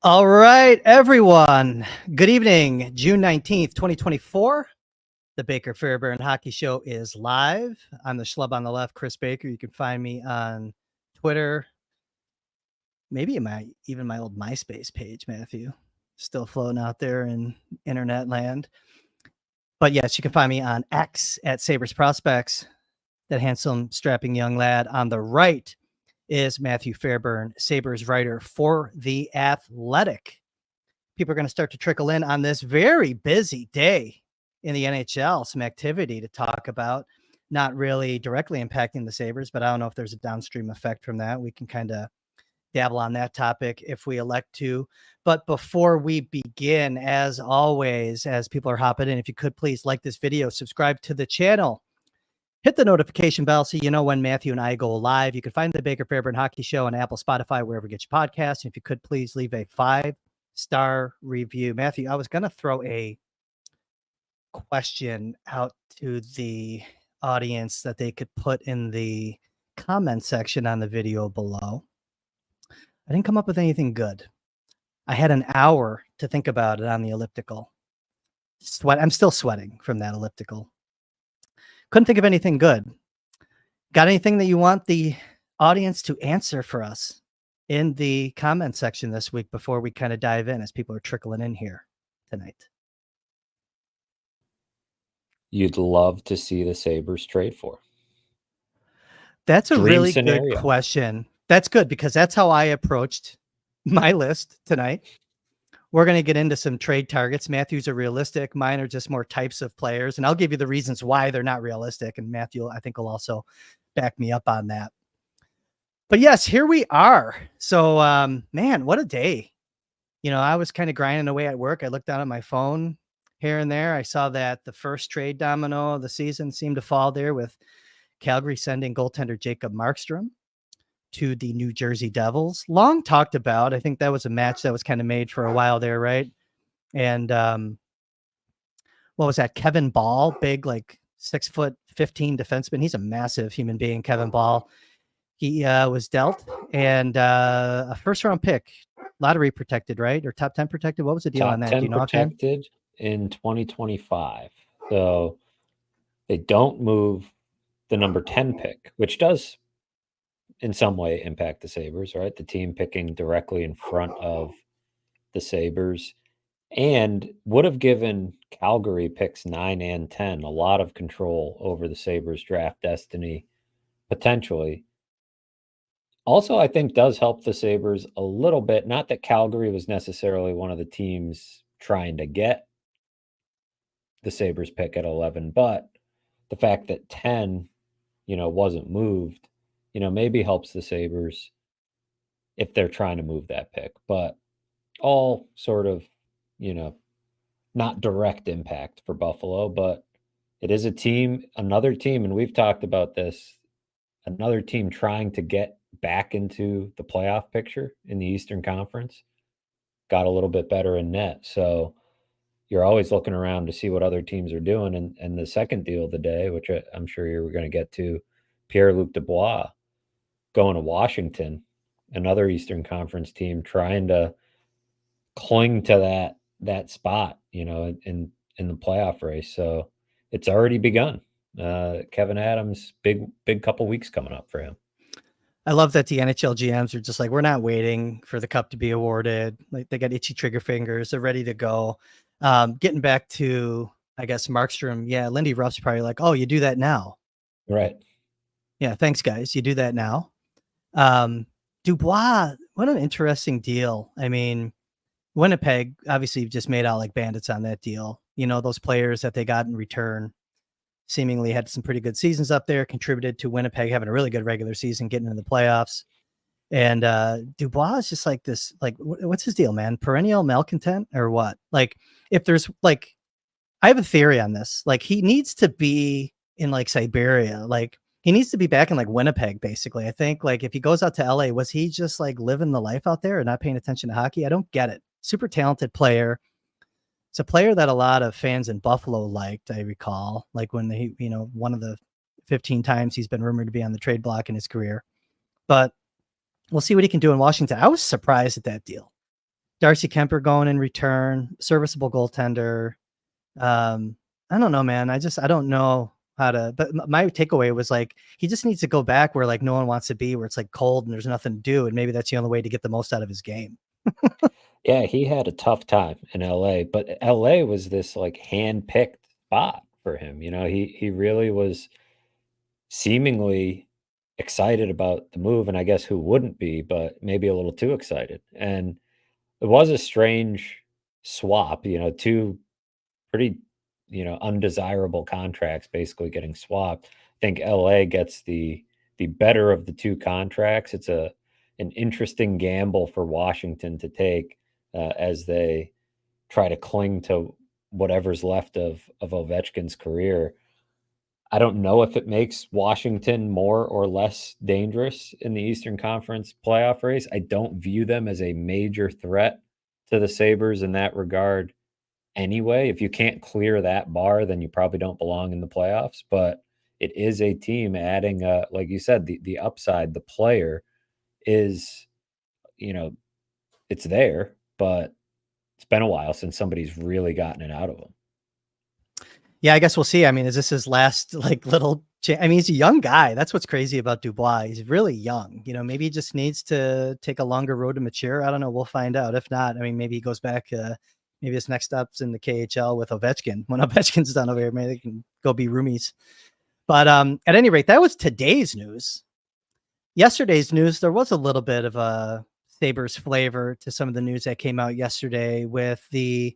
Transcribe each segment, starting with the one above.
All right, everyone. Good evening. June 19th, 2024. The Baker Fairburn Hockey Show is live. I'm the schlub on the left, Kris Baker. You can find me on Twitter, maybe in even my old MySpace page, Matthew. Still floating out there in internet land. But yes, you can find me on X at Sabres Prospects. That handsome, strapping young lad on the right is Matthew Fairburn, Sabres writer for The Athletic. People are going to start to trickle in on this very busy day in the NHL. Some activity to talk about, not really directly impacting the Sabres, but I don't know if there's a downstream effect from that. We can kind of dabble on that topic if we elect to. But before we begin, as always, as people are hopping in, if you could please like this video, subscribe to the channel, hit the notification bell so you know when Matthew and I go live. You can find the Baker Fairburn Hockey Show on Apple, Spotify, wherever you get your podcasts. And if you could please leave a 5-star review. Matthew, I was going to throw a question out to the audience that they could put in the comment section on the video below. I didn't come up with anything good. I had an hour to think about it on the elliptical. I'm still sweating from that elliptical. Couldn't think of anything good. Got anything that you want the audience to answer for us in the comment section this week before we kind of dive in as people are trickling in here tonight? You'd love to see the Sabres trade for? That's a really good question. That's good because that's how I approached my list tonight. We're going to get into some trade targets. Matthew's are realistic. Mine are just more types of players. And I'll give you the reasons why they're not realistic. And Matthew, I think, will also back me up on that. But yes, here we are. So, man, what a day. You know, I was kind of grinding away at work. I looked down at my phone here and there. I saw that the first trade domino of the season seemed to fall there with Calgary sending goaltender Jacob Markstrom to the New Jersey Devils. Long talked about. I think that was a match that was kind of made for a while there, right? And what was that? Kevin Ball, big, like 6'15" defenseman. He's a massive human being, Kevin Ball. He was dealt, and a first-round pick, lottery protected, right? Or top 10 protected? What was the deal on that? Top 10 protected in 2025. So they don't move the number 10 pick, which does in some way impact the Sabres, right? The team picking directly in front of the Sabres, and would have given Calgary picks 9 and 10 a lot of control over the Sabres draft destiny, potentially. Also, I think does help the Sabres a little bit. Not that Calgary was necessarily one of the teams trying to get the Sabres pick at 11, but the fact that 10, wasn't moved, maybe helps the Sabres if they're trying to move that pick. But all sort of, not direct impact for Buffalo, but it is a team, another team, and we've talked about this, another team trying to get back into the playoff picture in the Eastern Conference. Got a little bit better in net. So you're always looking around to see what other teams are doing. And the second deal of the day, which I'm sure you're going to get to, Pierre-Luc Dubois going to Washington, another Eastern Conference team trying to cling to that spot, in the playoff race. So it's already begun. Kevin Adams, big couple weeks coming up for him. I love that the NHL GMs are just like, we're not waiting for the cup to be awarded. Like, they got itchy trigger fingers. They're ready to go. Getting back to, I guess, Markstrom. Yeah. Lindy Ruff's probably like, oh, you do that now. Right. Yeah. Thanks, guys. You do that now. Dubois, what an interesting deal. I mean, Winnipeg obviously just made out like bandits on that deal. Those players that they got in return seemingly had some pretty good seasons up there, contributed to Winnipeg having a really good regular season, getting into the playoffs. And Dubois is just like this, like, what's his deal, man? Perennial malcontent or what? Like, if there's like, I have a theory on this. Like, he needs to be in like Siberia. Like, he needs to be back in like Winnipeg, basically. I think like if he goes out to LA, was he just like living the life out there and not paying attention to hockey? I don't get it. Super talented player. It's a player that a lot of fans in Buffalo liked, I recall, like when he, one of the 15 times he's been rumored to be on the trade block in his career. But we'll see what he can do in Washington. I was surprised at that deal. Darcy Kemper going in return, serviceable goaltender. I don't know, man. I don't know how to, but my takeaway was like, he just needs to go back where like no one wants to be, where it's like cold and there's nothing to do. And maybe that's the only way to get the most out of his game. Yeah, he had a tough time in LA, but LA was this like hand-picked spot for him. He really was seemingly excited about the move, and I guess who wouldn't be, but maybe a little too excited. And it was a strange swap, two pretty, undesirable contracts basically getting swapped. I think LA gets the better of the two contracts. It's an interesting gamble for Washington to take as they try to cling to whatever's left of Ovechkin's career. I don't know if it makes Washington more or less dangerous in the Eastern Conference playoff race. I don't view them as a major threat to the Sabres in that regard anyway. If you can't clear that bar, then you probably don't belong in the playoffs. But it is a team adding, like you said, the upside, the player is, it's there, but it's been a while since somebody's really gotten it out of him. Yeah, I guess we'll see. I mean, is this his last like little I mean, he's a young guy. That's what's crazy about Dubois. He's really young. Maybe he just needs to take a longer road to mature. I don't know. We'll find out. If not, I mean, maybe he goes back. Maybe his next stop's in the KHL with Ovechkin. When Ovechkin's done over here, maybe they can go be roomies. But at any rate, that was today's news. Yesterday's news, there was a little bit of a Sabres flavor to some of the news that came out yesterday with the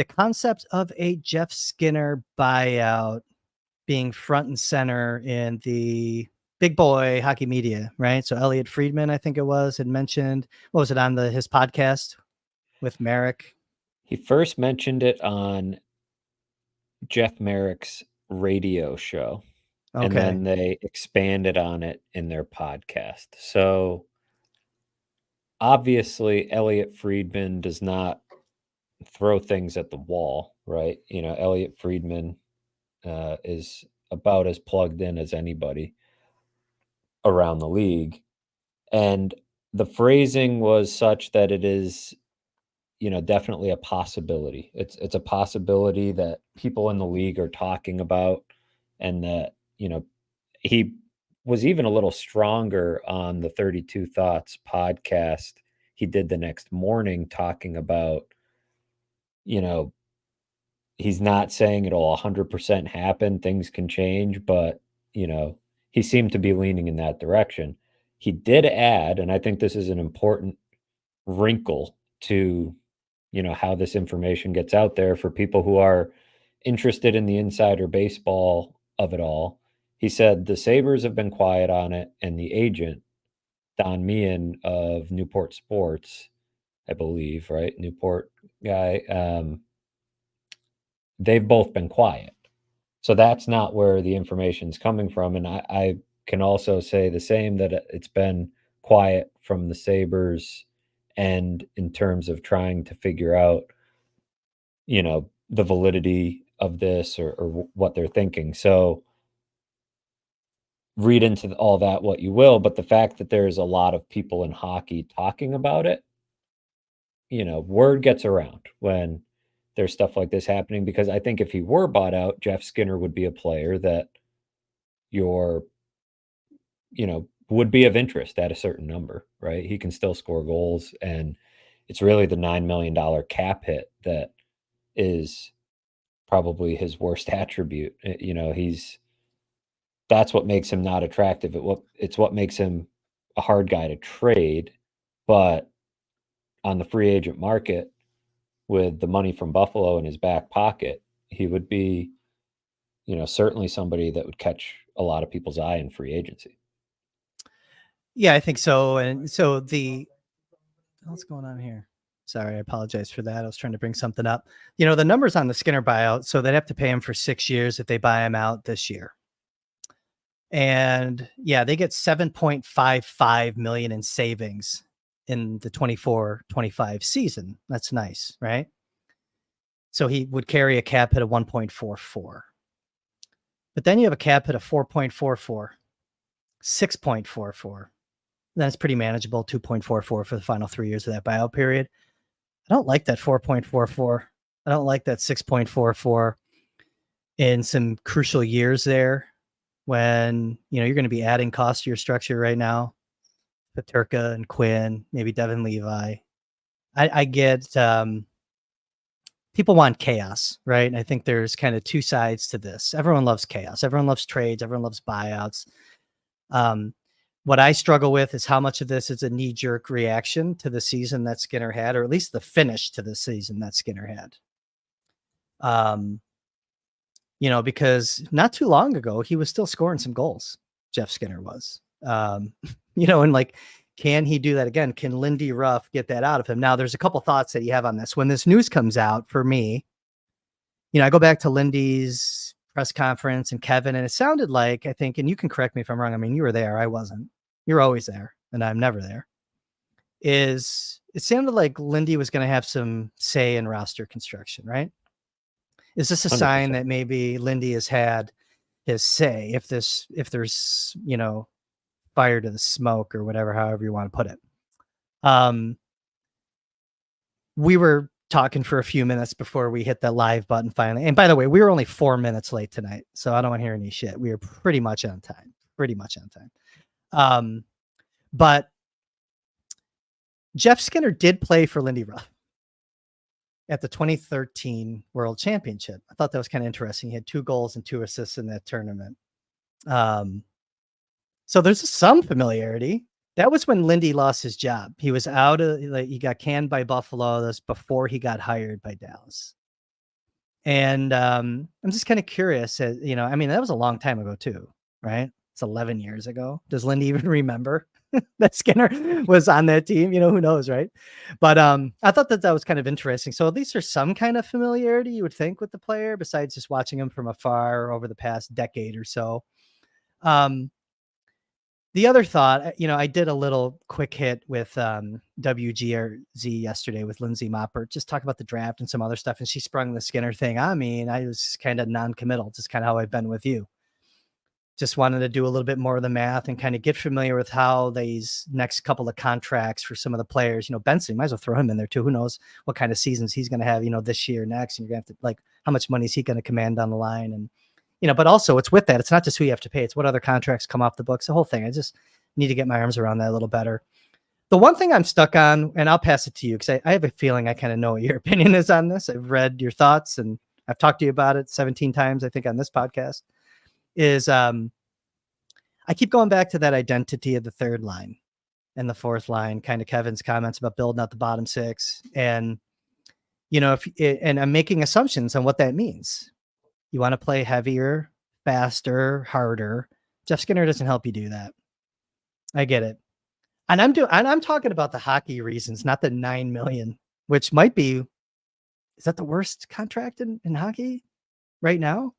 concept of a Jeff Skinner buyout being front and center in the big boy hockey media, right? So Elliot Friedman, I think it was, had mentioned, what was it, on his podcast with Merrick? He first mentioned it on Jeff Merrick's radio show. Okay. And then they expanded on it in their podcast. So obviously Elliot Friedman does not throw things at the wall, right? Elliot Friedman is about as plugged in as anybody around the league. And the phrasing was such that it is, definitely a possibility. It's a possibility that people in the league are talking about, and that, he was even a little stronger on the 32 Thoughts podcast he did the next morning, talking about, he's not saying it'll 100% happen. Things can change, but, he seemed to be leaning in that direction. He did add, and I think this is an important wrinkle to, how this information gets out there for people who are interested in the insider baseball of it all. He said the Sabres have been quiet on it, and the agent, Don Meehan of Newport Sports, I believe, right? Newport guy, they've both been quiet. So that's not where the information's coming from. And I can also say the same, that it's been quiet from the Sabres, and in terms of trying to figure out, the validity of this, or what they're thinking. So read into all that what you will, but the fact that there's a lot of people in hockey talking about it, word gets around when there's stuff like this happening, because I think if he were bought out, Jeff Skinner would be a player that would be of interest at a certain number, right? He can still score goals, and it's really the $9 million cap hit that is probably his worst attribute. That's what makes him not attractive. It's what makes him a hard guy to trade. But on the free agent market, with the money from Buffalo in his back pocket, he would be, certainly somebody that would catch a lot of people's eye in free agency. Yeah, I think so. And so what's going on here? Sorry, I apologize for that. I was trying to bring something up. The numbers on the Skinner buyout, so they'd have to pay him for 6 years if they buy him out this year. And yeah, they get 7.55 million in savings in the 24-25 season. That's nice, right? So he would carry a cap hit of 1.44. But then you have a cap hit of 4.44, 6.44. Then it's pretty manageable, 2.44 for the final 3 years of that buyout period. I don't like that 4.44. I don't like that 6.44 in some crucial years there when, you're going to be adding cost to your structure right now. Paterka and Quinn, maybe Devin Levi. I get people want chaos, right? And I think there's kind of two sides to this. Everyone loves chaos. Everyone loves trades. Everyone loves buyouts. What I struggle with is how much of this is a knee-jerk reaction to the season that Skinner had, or at least the finish to the season that Skinner had. Because not too long ago, he was still scoring some goals. Jeff Skinner was, and like, can he do that again? Can Lindy Ruff get that out of him? Now, there's a couple thoughts that you have on this. When this news comes out, for me, I go back to Lindy's press conference and Kevin, and it sounded like, I think, and you can correct me if I'm wrong. I mean, you were there. I wasn't. You're always there, and I'm never there. It sounded like Lindy was going to have some say in roster construction, right? Is this a 100%. sign that maybe Lindy has had his say if there's, fire to the smoke or whatever, however you want to put it? We were talking for a few minutes before we hit that live button finally. And by the way, we were only 4 minutes late tonight, so I don't want to hear any shit. We are pretty much on time. But Jeff Skinner did play for Lindy Ruff at the 2013 World Championship. I thought that was kind of interesting. He had 2 goals and 2 assists in that tournament. So there's some familiarity. That was when Lindy lost his job. He was out he got canned by Buffalo. That's before he got hired by Dallas. And I'm just kind of curious, I mean, that was a long time ago too, right? It's 11 years ago. Does Lindy even remember that Skinner was on that team? Who knows, right? But I thought that was kind of interesting. So at least there's some kind of familiarity, you would think, with the player, besides just watching him from afar over the past decade or so. The other thought, I did a little quick hit with WGRZ yesterday with Lindsay Moppert, just talk about the draft and some other stuff. And she sprung the Skinner thing on me, and I was kind of non-committal, just kind of how I've been with you. Just wanted to do a little bit more of the math and kind of get familiar with how these next couple of contracts for some of the players, Benson, might as well throw him in there too. Who knows what kind of seasons he's going to have, this year, next, and you're going to have to, how much money is he going to command on the line? And, but also it's with that. It's not just who you have to pay. It's what other contracts come off the books, the whole thing. I just need to get my arms around that a little better. The one thing I'm stuck on, and I'll pass it to you because I have a feeling I kind of know what your opinion is on this. I've read your thoughts and I've talked to you about it 17 times, I think, on this podcast, is I keep going back to that identity of the third line and the fourth line, kind of Kevin's comments about building out the bottom 6. And, and I'm making assumptions on what that means. You want to play heavier, faster, harder. Jeff Skinner doesn't help you do that. I get it. And I'm talking about the hockey reasons, not the $9 million, which might be, is that the worst contract in hockey right now?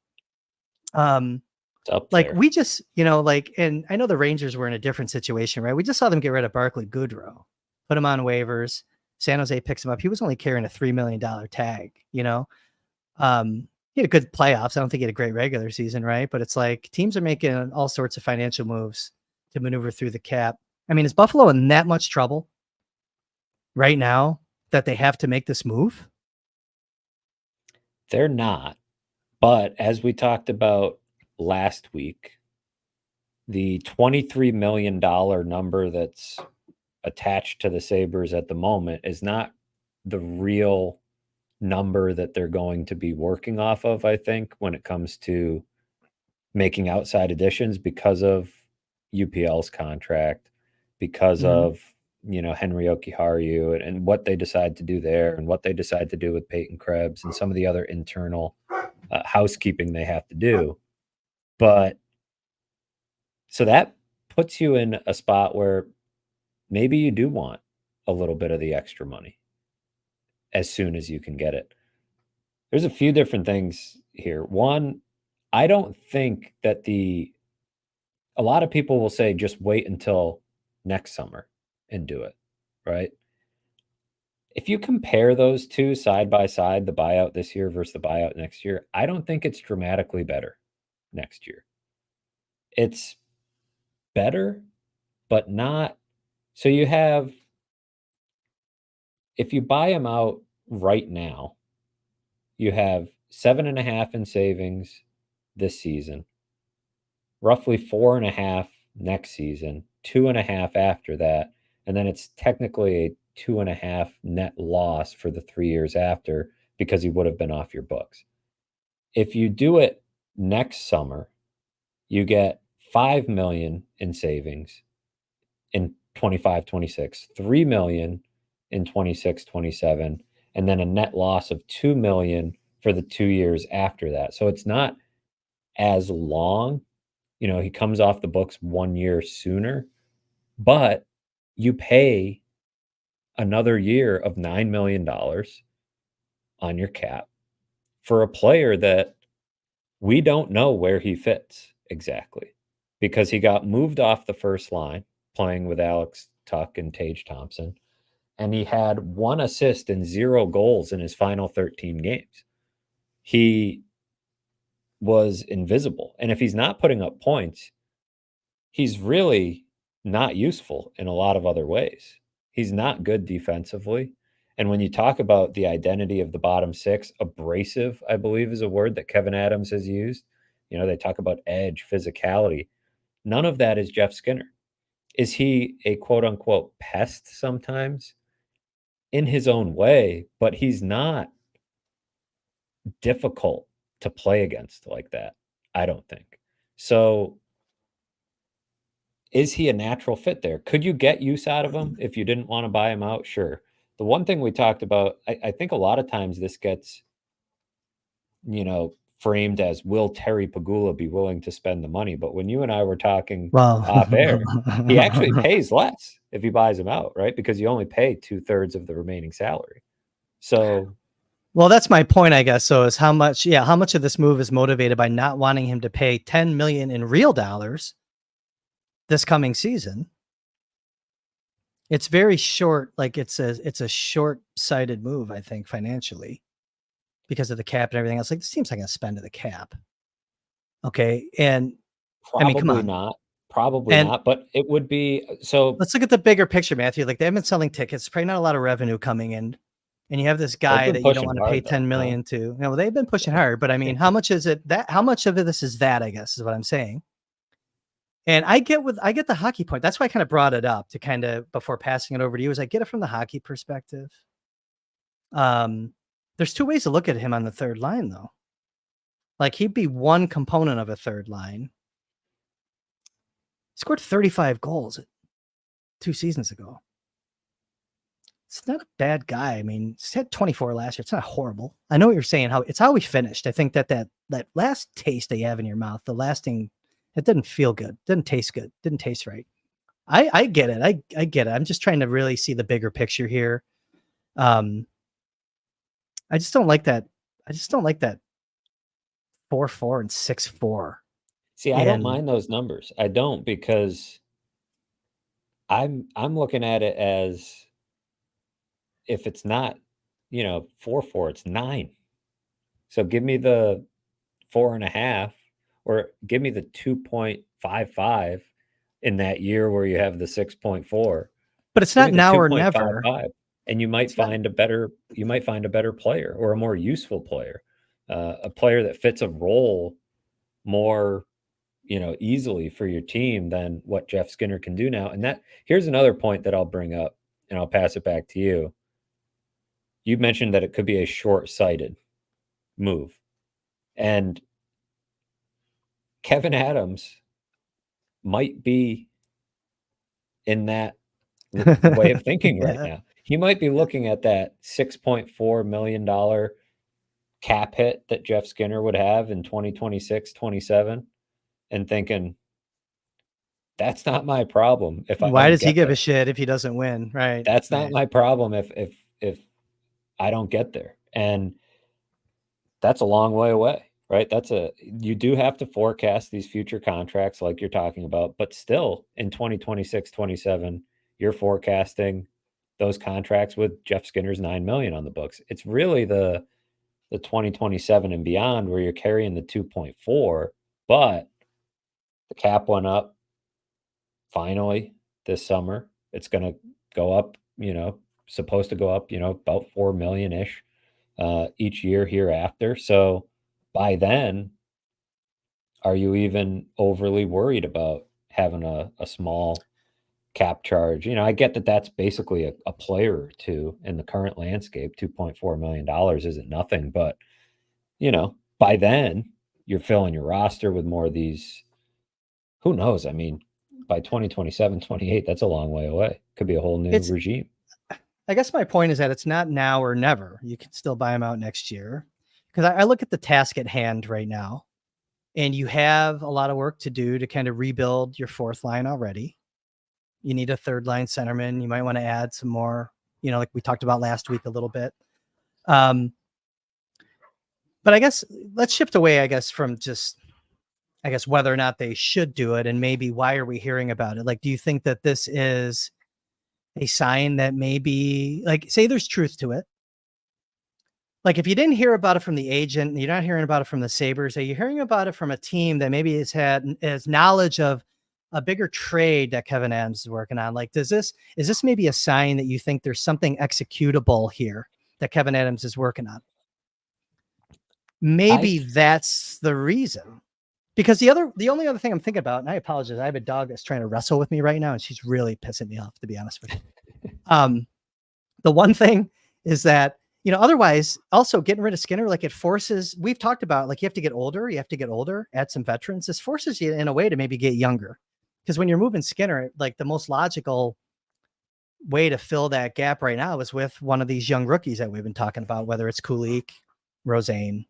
There. We just, and I know the Rangers were in a different situation, right? We just saw them get rid of Barclay Goodrow, put him on waivers. San Jose picks him up. He was only carrying a $3 million tag, he had a good playoffs. I don't think he had a great regular season, right? But it's like teams are making all sorts of financial moves to maneuver through the cap. I mean, is Buffalo in that much trouble right now that they have to make this move? They're not. But as we talked about last week, the $23 million number that's attached to the Sabres at the moment is not the real number that they're going to be working off of, I think, when it comes to making outside additions because of UPL's contract, because of, Henry Okiharu and what they decide to do there and what they decide to do with Peyton Krebs and some of the other internal housekeeping they have to do. But so that puts you in a spot where maybe you do want a little bit of the extra money as soon as you can get it. There's a few different things here. One, I don't think that a lot of people will say just wait until next summer and do it, right? If you compare those two side by side, the buyout this year versus the buyout next year, I don't think it's dramatically better next year. It's better, but not. So you have if you buy him out right now, you have 7.5 in savings this season, roughly 4.5 next season, 2.5 after that, and then it's technically a 2.5 net loss for the 3 years after because he would have been off your books. If you do it next summer, you get 5 million in savings in 25-26, 3 million in 26-27, and then a net loss of 2 million for the 2 years after that. So it's not as long. You know, he comes off the books 1 year sooner, but you pay another year of $9 million on your cap for a player that we don't know where he fits exactly because he got moved off the first line playing with Alex Tuck and Tage Thompson, and he had 1 assist and 0 goals in his final 13 games. He was invisible. And if he's not putting up points, he's really not useful in a lot of other ways. He's not good defensively. And when you talk about the identity of the bottom six, abrasive, I believe, is a word that Kevin Adams has used. You know, they talk about edge, physicality. None of that is Jeff Skinner. Is he a quote unquote pest sometimes? In his own way, but he's not difficult to play against like that, I don't think. So is he a natural fit there? Could you get use out of him if you didn't want to buy him out? Sure. The one thing we talked about, I think a lot of times this gets, you know, framed as will Terry Pagula be willing to spend the money? But when you and I were talking Well, off air, he actually pays less if he buys him out, right? Because you only pay 2/3 of the remaining salary. So, well, that's my point, I guess. So is how much of this move is motivated by not wanting him to pay 10 million in real dollars this coming season? It's very short, like it's a short-sighted move, I think, financially, because of the cap and everything else. Like, this team's not going to spend to the cap. Okay. And I mean, come probably on. not. Probably And not, but it would be so. let's look at the bigger picture, Matthew. Like, they haven't been selling tickets, probably not a lot of revenue coming in. And you have this They've guy been that you don't pushing want to pay hard, though, 10 million to. You know, they've been pushing hard, but I mean, how much is it that how much of this is that, I guess, is what I'm saying. And I get the hockey point. That's why I kind of brought it up to kind of before passing it over to you, is I get it from the hockey perspective. There's 2 ways to look at him on the third line, though. Like, he'd be one component of a third line. He scored 35 goals 2 seasons ago. It's not a bad guy. I mean, he's had 24 last year. It's not horrible. I know what you're saying. How he finished. I think that last taste that you have in your mouth, the lasting, it didn't feel good. Didn't taste good. Didn't taste right. I get it. I get it. I'm just trying to really see the bigger picture here. I just don't like that. 4-4 and 6-4. See, I don't mind those numbers. I don't, because I'm looking at it as if it's not, 4-4, it's 9. So give me the 4.5, or give me the 2.55 in that year where you have the 6.4. But it's Give not me the now or never. 2.55, and you might find a better player or a more useful player, a player that fits a role more, easily for your team than what Jeff Skinner can do now. And here's another point that I'll bring up, and I'll pass it back to you. You mentioned that it could be a short-sighted move. And Kevin Adams might be in that way of thinking right now. He might be looking at that $6.4 million cap hit that Jeff Skinner would have in 2026, 27, and thinking, that's not my problem if I Why don't does he get give there. a shit if he doesn't win? Right. That's not my problem if I don't get there. And that's a long way away, right? You do have to forecast these future contracts like you're talking about, but still in 2026, 27, you're forecasting those contracts with Jeff Skinner's 9 million on the books. It's really the 2027 and beyond where you're carrying the 2.4, but the cap went up finally this summer. It's going to go up, supposed to go up, about 4 million-ish each year hereafter. So by then, are you even overly worried about having a small cap charge? I get that that's basically a player or two in the current landscape. $2.4 million isn't nothing, but by then you're filling your roster with more of these. Who knows? I mean, by 2027, 28, that's a long way away. Could be a whole new regime. I guess my point is that it's not now or never. You can still buy them out next year. Because I look at the task at hand right now, and you have a lot of work to do to kind of rebuild your fourth line already. You need a third line centerman. You might want to add some more, like we talked about last week a little bit. But I guess let's shift away, from just, whether or not they should do it, and maybe why are we hearing about it? Like, do you think that this is a sign that maybe, like, say there's truth to it? Like, if you didn't hear about it from the agent, you're not hearing about it from the Sabres, are you hearing about it from a team that maybe has knowledge of a bigger trade that Kevyn Adams is working on? Like, is this maybe a sign that you think there's something executable here that Kevyn Adams is working on? Maybe that's the reason. Because the only other thing I'm thinking about, and I apologize, I have a dog that's trying to wrestle with me right now, and she's really pissing me off, to be honest with you. The one thing is that, otherwise, also getting rid of Skinner, like, it forces, we've talked about, like, you have to get older, add some veterans. This forces you in a way to maybe get younger. Because when you're moving Skinner, like, the most logical way to fill that gap right now is with one of these young rookies that we've been talking about, whether it's Kulich, Rosane,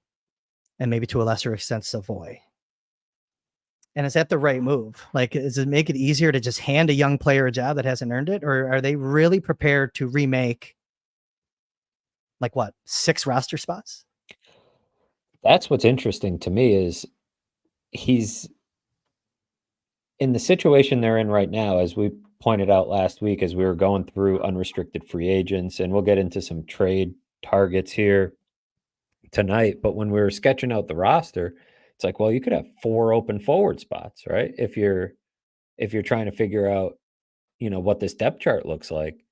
and maybe to a lesser extent, Savoy. And is that the right move? Like, does it make it easier to just hand a young player a job that hasn't earned it? Or are they really prepared to remake, like, what, 6 roster spots? That's what's interesting to me is he's in the situation they're in right now, as we pointed out last week, as we were going through unrestricted free agents, and we'll get into some trade targets here tonight. But when we were sketching out the roster, it's like, well, you could have 4 open forward spots, right? If you're trying to figure out, what this depth chart looks like,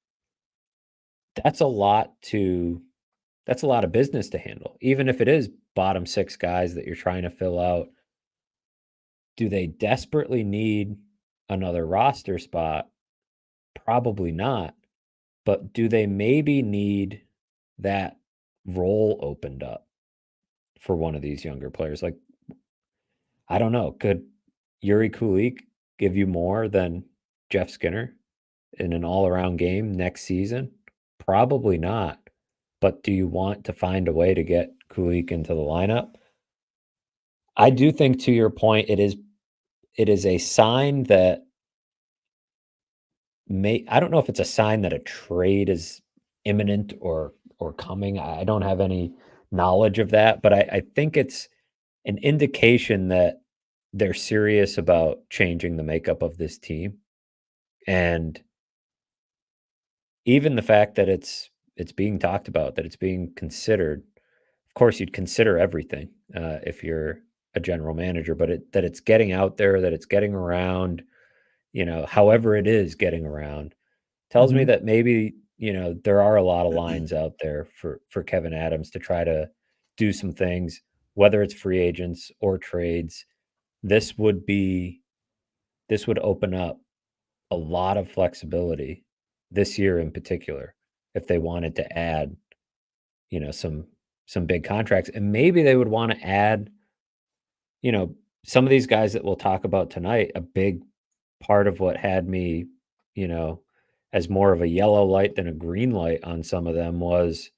that's a lot of business to handle. Even if it is bottom 6 guys that you're trying to fill out, do they desperately need another roster spot? Probably not. But do they maybe need that role opened up for one of these younger players? Like, I don't know. Could Yuri Kulich give you more than Jeff Skinner in an all-around game next season? Probably not. But do you want to find a way to get Kulich into the lineup? I do think, to your point, it is a sign that I don't know if it's a sign that a trade is imminent or coming. I don't have any knowledge of that, but I think it's an indication that they're serious about changing the makeup of this team. And even the fact that it's being talked about, that it's being considered. Of course, you'd consider everything if you're a general manager, but that it's getting out there, that it's getting around, however it is getting around, tells me that maybe, there are a lot of lines out there for Kevyn Adams to try to do some things, whether it's free agents or trades. This would open up a lot of flexibility this year in particular, if they wanted to add, some big contracts. And maybe they would want to add, some of these guys that we'll talk about tonight. A big part of what had me, as more of a yellow light than a green light on some of them was,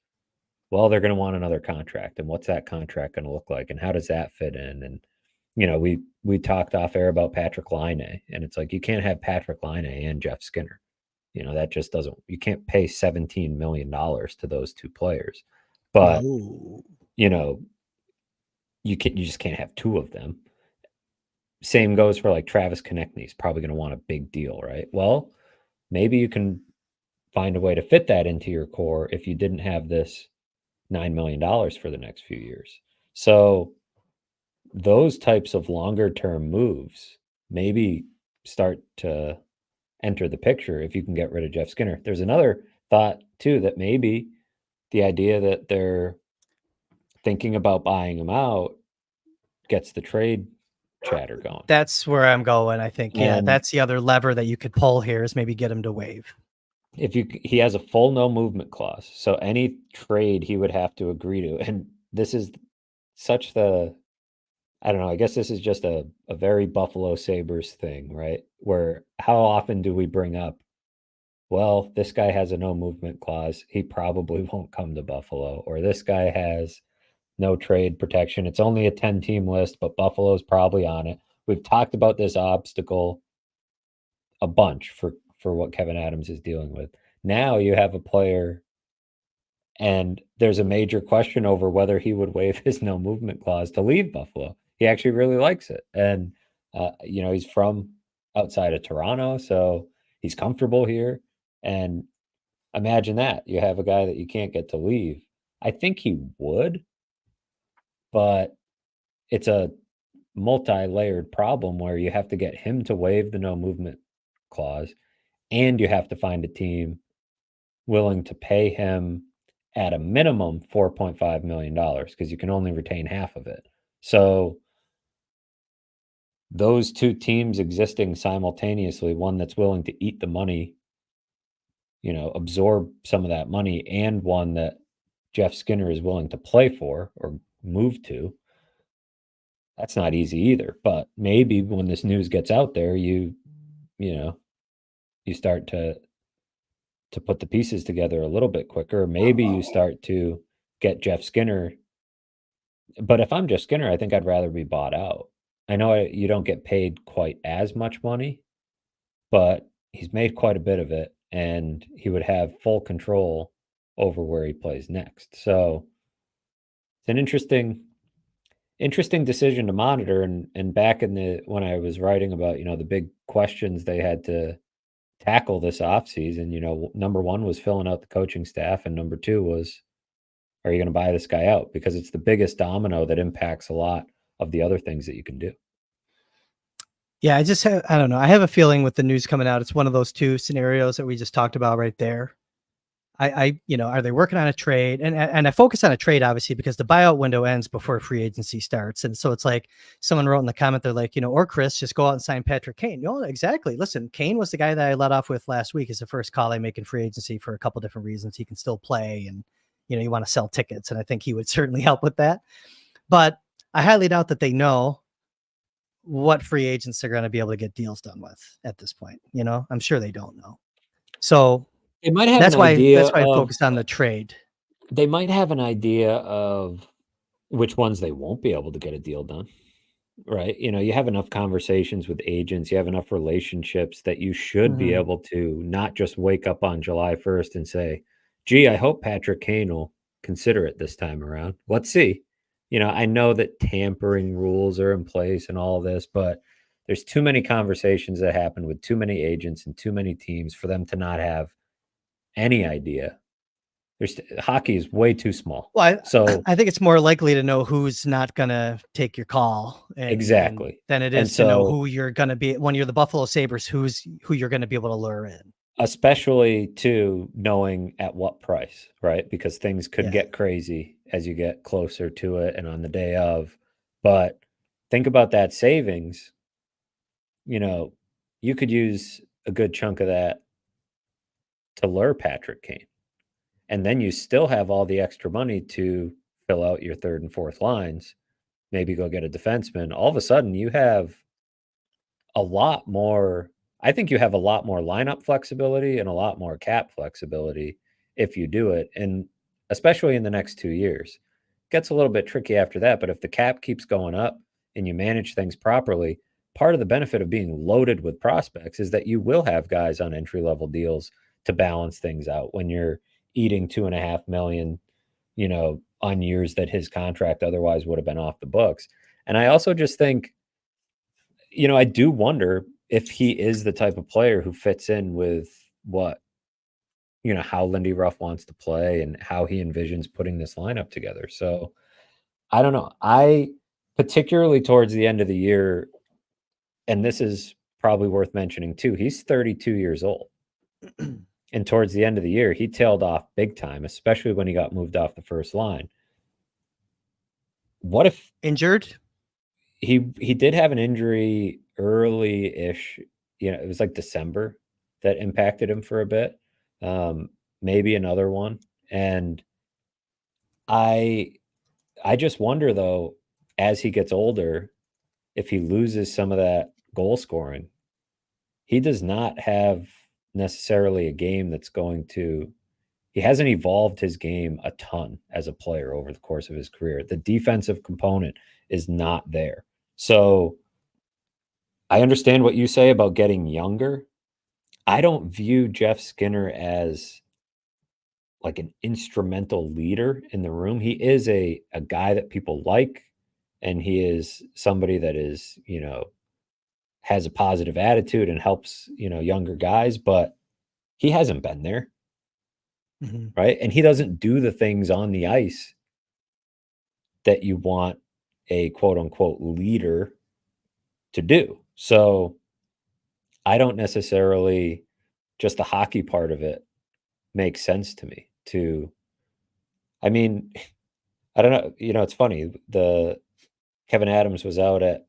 well, they're going to want another contract. And what's that contract going to look like? And how does that fit in? And, we talked off air about Patrick Laine, and it's like, you can't have Patrick Laine and Jeff Skinner. That just doesn't, you can't pay $17 million to those 2 players. But, No. you just can't have 2 of them. Same goes for, like, Travis Konechny. He's probably going to want a big deal, right? Well, maybe you can find a way to fit that into your core if you didn't have this $9 million for the next few years. So those types of longer term moves maybe start to enter the picture if you can get rid of Jeff Skinner. There's another thought too that maybe the idea that they're thinking about buying him out gets the trade chatter going. That's where I'm going. I think, yeah, And that's the other lever that you could pull here is maybe get him to waive. if he has a full no movement clause, so any trade he would have to agree to, and this is such the, I don't know, I guess this is just a very Buffalo Sabres thing, right? Where how often do we bring up, well, this guy has a no movement clause, he probably won't come to Buffalo, or this guy has no trade protection. It's only a 10-team list, but Buffalo's probably on it. We've talked about this obstacle a bunch for what Kevin Adams is dealing with. Now you have a player, and there's a major question over whether he would waive his no movement clause to leave Buffalo. He actually really likes it, and he's from outside of Toronto, so he's comfortable here. And imagine that you have a guy that you can't get to leave. I think he would, but it's a multi-layered problem where you have to get him to waive the no movement clause, and you have to find a team willing to pay him at a minimum $4.5 million because you can only retain half of it. So those two teams existing simultaneously, one that's willing to eat the money, absorb some of that money, and one that Jeff Skinner is willing to play for or move to, that's not easy either. But maybe when this news gets out there, you start to put the pieces together a little bit quicker. Maybe you start to get Jeff Skinner. But if I'm Jeff Skinner, I think I'd rather be bought out. I know you don't get paid quite as much money, but he's made quite a bit of it, and he would have full control over where he plays next. So it's an interesting decision to monitor. And back in when I was writing about, the big questions they had to tackle this offseason, number one was filling out the coaching staff, and number two was, are you going to buy this guy out? Because it's the biggest domino that impacts a lot of the other things that you can do. Yeah, I don't know. I have a feeling with the news coming out, it's one of those two scenarios that we just talked about right there. Are they working on a trade? And I focus on a trade, obviously, because the buyout window ends before free agency starts. And so it's like someone wrote in the comment, they're like, or Kris, just go out and sign Patrick Kane. Exactly. Listen, Kane was the guy that I let off with last week as the first call I make in free agency for a couple different reasons. He can still play, and, you want to sell tickets. And I think he would certainly help with that. But I highly doubt that they know what free agents are going to be able to get deals done with at this point. I'm sure they don't know. So they might have that's an why idea. That's why I focused on the trade. They might have an idea of which ones they won't be able to get a deal done. Right. You have enough conversations with agents, you have enough relationships that you should be able to not just wake up on July 1st and say, gee, I hope Patrick Kane will consider it this time around. Let's see. I know that tampering rules are in place and all this, but there's too many conversations that happen with too many agents and too many teams for them to not have any idea. Hockey is way too small. Well, so I think it's more likely to know who's not going to take your call exactly than it is to know who you're going to be when you're the Buffalo Sabres, who you're going to be able to lure in. Especially to knowing at what price, right? Because things could get crazy as you get closer to it and on the day of. But think about that savings. You could use a good chunk of that to lure Patrick Kane. And then you still have all the extra money to fill out your third and fourth lines, maybe go get a defenseman. All of a sudden, you have a lot more. I think you have a lot more lineup flexibility and a lot more cap flexibility if you do it. And especially in the next 2 years. Gets a little bit tricky after that. But if the cap keeps going up and you manage things properly, part of the benefit of being loaded with prospects is that you will have guys on entry-level deals to balance things out when you're eating $2.5 million, on years that his contract otherwise would have been off the books. And I also just think, I do wonder if he is the type of player who fits in with how Lindy Ruff wants to play and how he envisions putting this lineup together. So I don't know. I particularly towards the end of the year, and this is probably worth mentioning too, he's 32 years old. And towards the end of the year, he tailed off big time, especially when he got moved off the first line. What if injured? he did have an injury early-ish, it was like December that impacted him for a bit. Maybe another one. And I just wonder, though, as he gets older, if he loses some of that goal scoring. He does not have necessarily a game that's going to he hasn't evolved his game a ton as a player over the course of his career. The defensive component is not there. So I understand what you say about getting younger. I don't view Jeff Skinner as like an instrumental leader in the room. He is a guy that people like, and he is somebody that is, has a positive attitude and helps, younger guys, but he hasn't been there. Mm-hmm. Right. And he doesn't do the things on the ice that you want a quote unquote leader to do. So I don't necessarily, just the hockey part of it makes sense to me I don't know. It's funny. The Kevin Adams was out at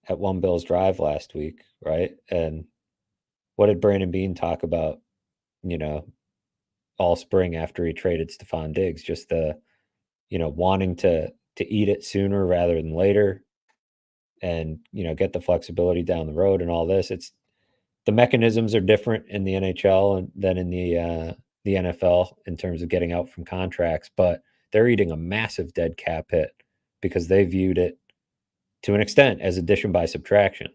One Bills Drive last week. Right. And what did Brandon Bean talk about, all spring after he traded Stephon Diggs? Just the, wanting to eat it sooner rather than later, and get the flexibility down the road and all this. It's the mechanisms are different in the NHL than in the NFL in terms of getting out from contracts, but they're eating a massive dead cap hit because they viewed it to an extent as addition by subtraction.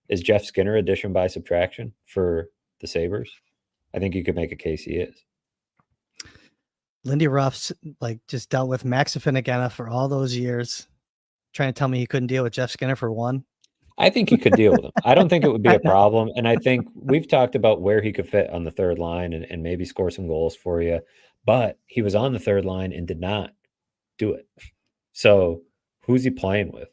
Is Jeff Skinner addition by subtraction for the Sabres? I think you could make a case he is. Lindy Ruff's just dealt with Max Affinagana for all those years, trying to tell me he couldn't deal with Jeff Skinner for one. I think he could deal with him. I don't think it would be a problem. And I think we've talked about where he could fit on the third line and maybe score some goals for you. But he was on the third line and did not do it. So who's he playing with?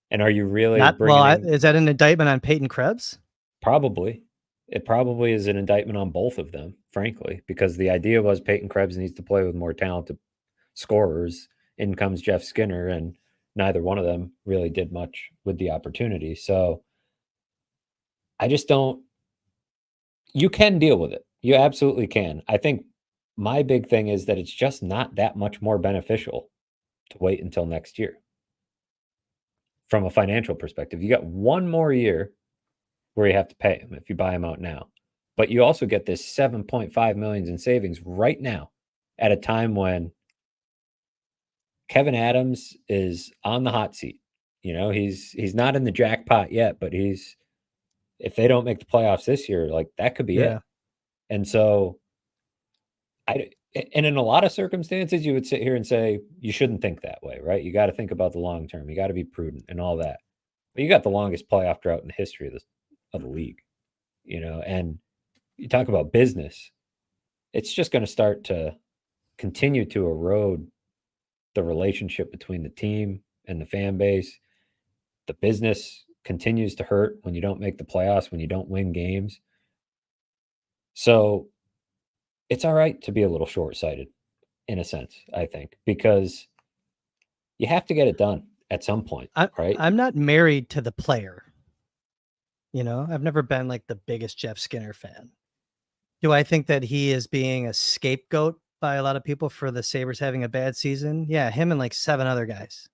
And are you really is that an indictment on Peyton Krebs? Probably. It probably is an indictment on both of them, frankly, because the idea was Peyton Krebs needs to play with more talented scorers. In comes Jeff Skinner, and neither one of them really did much with the opportunity. So I just don't. You can deal with it. You absolutely can. I think my big thing is that it's just not that much more beneficial to wait until next year. From a financial perspective, you got one more year where you have to pay him if you buy him out now. But you also get this $7.5 million in savings right now at a time when Kevin Adams is on the hot seat. He's not in the jackpot yet, but if they don't make the playoffs this year, that could be it. And so and in a lot of circumstances, you would sit here and say, you shouldn't think that way, right? You got to think about the long term. You got to be prudent and all that. But you got the longest playoff drought in the history of the league, and you talk about business. It's just going to start to continue to erode the relationship between the team and the fan base. The business continues to hurt when you don't make the playoffs, when you don't win games. So it's all right to be a little short-sighted in a sense, I think, because you have to get it done at some point, right? I'm not married to the player. I've never been the biggest Jeff Skinner fan. Do I think that he is being a scapegoat by a lot of people for the Sabres having a bad season? Yeah, him and 7 other guys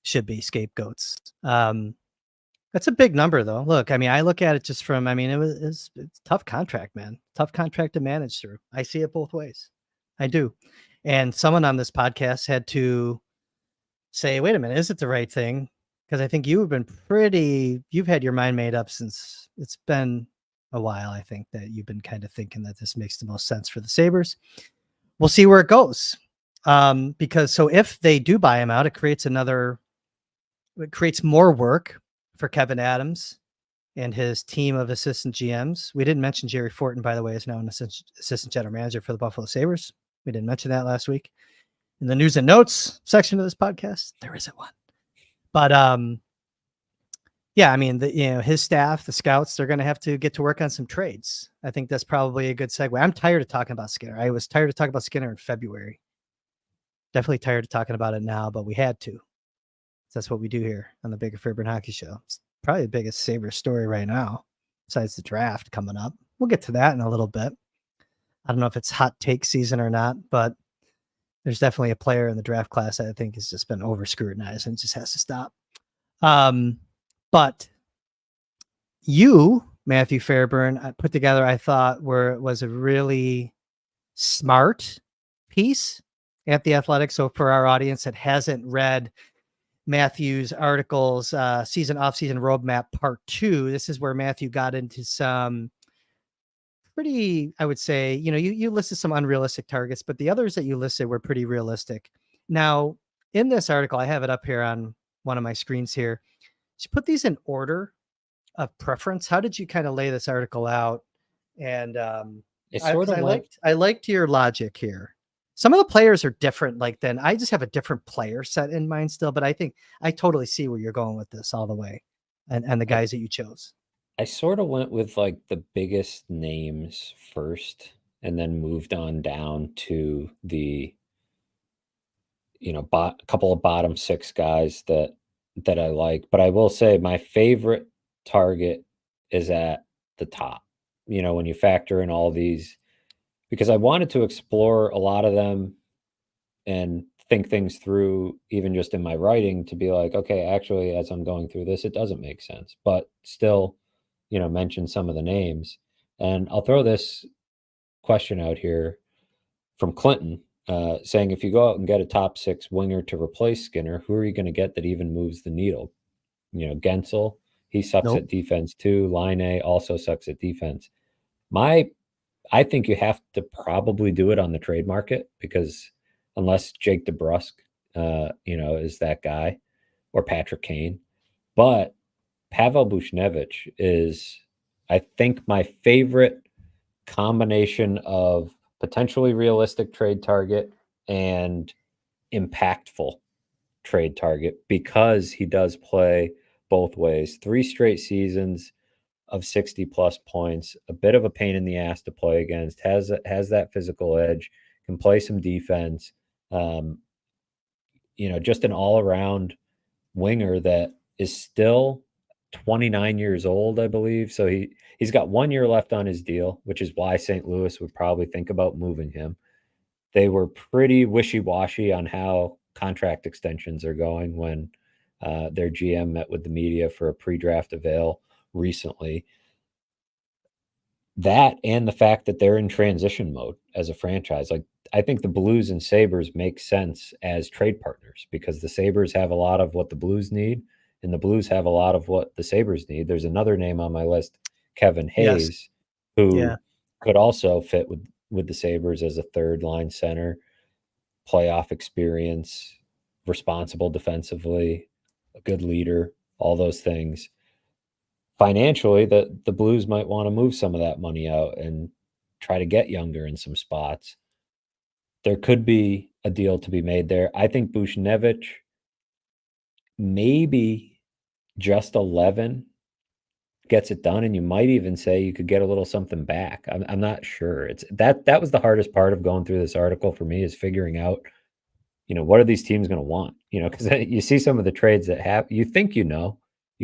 should be scapegoats. That's a big number, though. Look, I look at it just from, it's a tough contract, man. Tough contract to manage through. I see it both ways. I do. And someone on this podcast had to say, wait a minute, is it the right thing? Because I think you've had your mind made up since it's been a while. I think that you've been kind of thinking that this makes the most sense for the Sabres. We'll see where it goes. Because if they do buy him out, it creates more work for Kevin Adams and his team of assistant GMs. We didn't mention Jerry Fortin, by the way, is now an assistant general manager for the Buffalo Sabres. We didn't mention that last week. In the news and notes section of this podcast, there isn't one. But Yeah, I mean, his staff, the scouts, they're going to have to get to work on some trades. I think that's probably a good segue. I'm tired of talking about Skinner. I was tired of talking about Skinner in February. Definitely tired of talking about it now, but we had to. That's what we do here on the Baker Fairburn Hockey Show. It's probably the biggest Sabres story right now, besides the draft coming up. We'll get to that in a little bit. I don't know if it's hot take season or not, but there's definitely a player in the draft class that I think has just been over scrutinized and just has to stop. But you, Matthew Fairburn, I put together, I thought was a really smart piece at The Athletic. So for our audience that hasn't read Matthew's articles, season off-season roadmap part 2, this is where Matthew got into some pretty, I would say, you listed some unrealistic targets, but the others that you listed were pretty realistic. Now, in this article, I have it up here on one of my screens here. Did you put these in order of preference? How did you kind of lay this article out? And I liked your logic here. Some of the players are different. Then I just have a different player set in mind still, but I think I totally see where you're going with this all the way, and the guys that you chose. I sort of went with the biggest names first, and then moved on down to the couple of bottom 6 guys that I like. But I will say my favorite target is at the top. When you factor in all these, because I wanted to explore a lot of them and think things through, even just in my writing, to be like, okay, actually, as I'm going through this, it doesn't make sense, but still, mention some of the names. And I'll throw this question out here from Clinton, saying, if you go out and get a top 6 winger to replace Skinner, who are you going to get that even moves the needle? Gensel, he sucks at defense too. Line also sucks at defense. I think you have to probably do it on the trade market, because unless Jake DeBrusk, is that guy, or Patrick Kane, but Pavel Buchnevich is, I think, my favorite combination of potentially realistic trade target and impactful trade target, because he does play both ways. 3 straight seasons of 60 plus points, a bit of a pain in the ass to play against, has that physical edge, can play some defense, just an all-around winger that is still 29 years old, I believe. So he's got 1 year left on his deal, which is why St. Louis would probably think about moving him. They were pretty wishy-washy on how contract extensions are going when their GM met with the media for a pre-draft avail recently. That, and the fact that they're in transition mode as a franchise. I think the Blues and Sabres make sense as trade partners, because the Sabres have a lot of what the Blues need, and the Blues have a lot of what the Sabres need. There's another name on my list, Kevin Hayes, who could also fit with the Sabres as a third line center, playoff experience, responsible defensively, a good leader, all those things. Financially, the Blues might want to move some of that money out and try to get younger in some spots. There could be a deal to be made there. I think Buchnevich, maybe just 11 gets it done, and you might even say you could get a little something back. I'm not sure. It's that was the hardest part of going through this article for me, is figuring out, what are these teams going to want? Because you see some of the trades that happen, you think you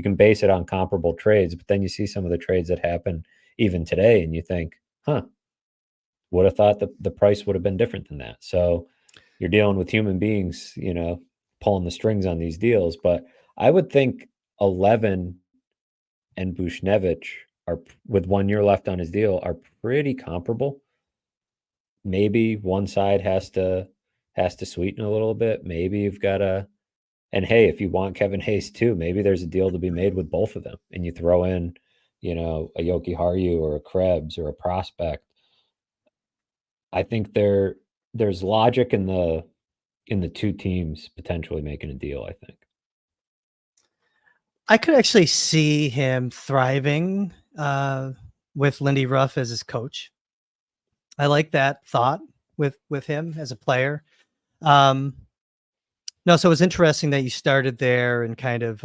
can base it on comparable trades, but then you see some of the trades that happen even today, and you think, would have thought the price would have been different than that. So you're dealing with human beings, pulling the strings on these deals. But I would think 11 and Buchnevich are, with 1 year left on his deal, are pretty comparable. Maybe one side has to sweeten a little bit. Maybe you've got to, and hey, if you want Kevin Hayes too, maybe there's a deal to be made with both of them, and you throw in, a Yoki Haru or a Krebs or a prospect. I think there's logic in the two teams potentially making a deal, I think. I could actually see him thriving with Lindy Ruff as his coach. I like that thought with him as a player. No, so it was interesting that you started there and kind of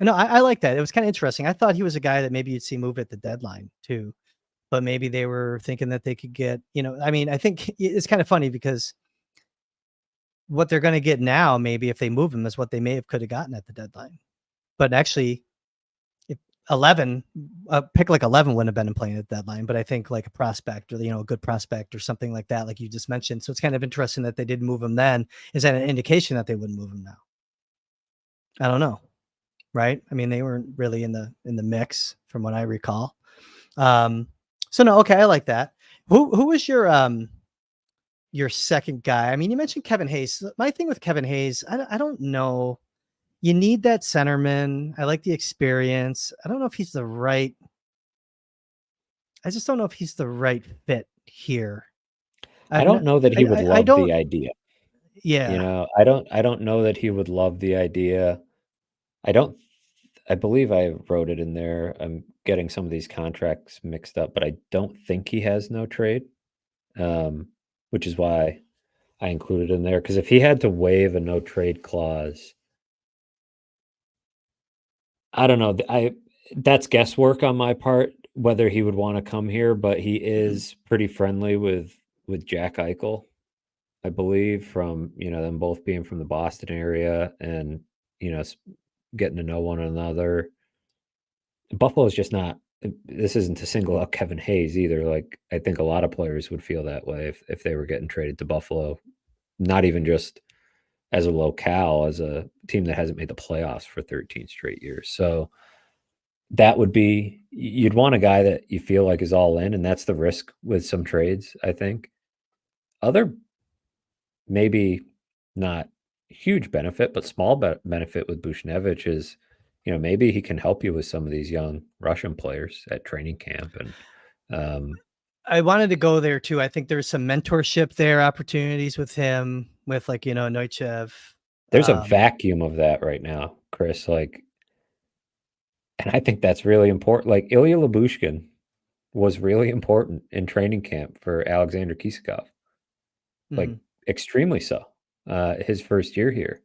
No, I like that. It was kind of interesting. I thought he was a guy that maybe you'd see move at the deadline too, but maybe they were thinking that they could get, I mean, I think it's kind of funny because what they're going to get now, maybe if they move him, is what they may have could have gotten at the deadline. But actually, if 11, pick like 11 wouldn't have been playing at the deadline, but I think like a prospect or, a good prospect or something like that, like you just mentioned. So it's kind of interesting that they didn't move him then. Is that an indication that they wouldn't move him now? I don't know. Right. I mean, they weren't really in the mix from what I recall. So no, okay, I like that. Who was your second guy? I mean, you mentioned Kevin Hayes. My thing with Kevin Hayes, I don't know. You need that centerman. I like the experience. I don't know if he's the right. I just don't know if he's the right fit here. I don't know that he would I love don't. the idea. Yeah. I don't know that he would love the idea. I believe I wrote it in there. I'm getting some of these contracts mixed up, but I don't think he has no trade, which is why I included in there. Because if he had to waive a no trade clause, I don't know. That's guesswork on my part whether he would want to come here, but he is pretty friendly with Jack Eichel, I believe, from them both being from the Boston area and getting to know one another. Buffalo's just not. This isn't to single out Kevin Hayes either. Like I think a lot of players would feel that way if they were getting traded to Buffalo, not even just as a locale, as a team that hasn't made the playoffs for 13 straight years. So that would be, you'd want a guy that you feel like is all in, and that's the risk with some trades, I think. Other, maybe not huge benefit, but small benefit with Buchnevich is, maybe he can help you with some of these young Russian players at training camp. And I wanted to go there too. I think there's some mentorship there, opportunities with him, with like, Neuchev. there's a vacuum of that right now, Kris. Like, and I think that's really important. Like Ilya Lyubushkin was really important in training camp for Alexander Kisakov, like extremely so. His first year here,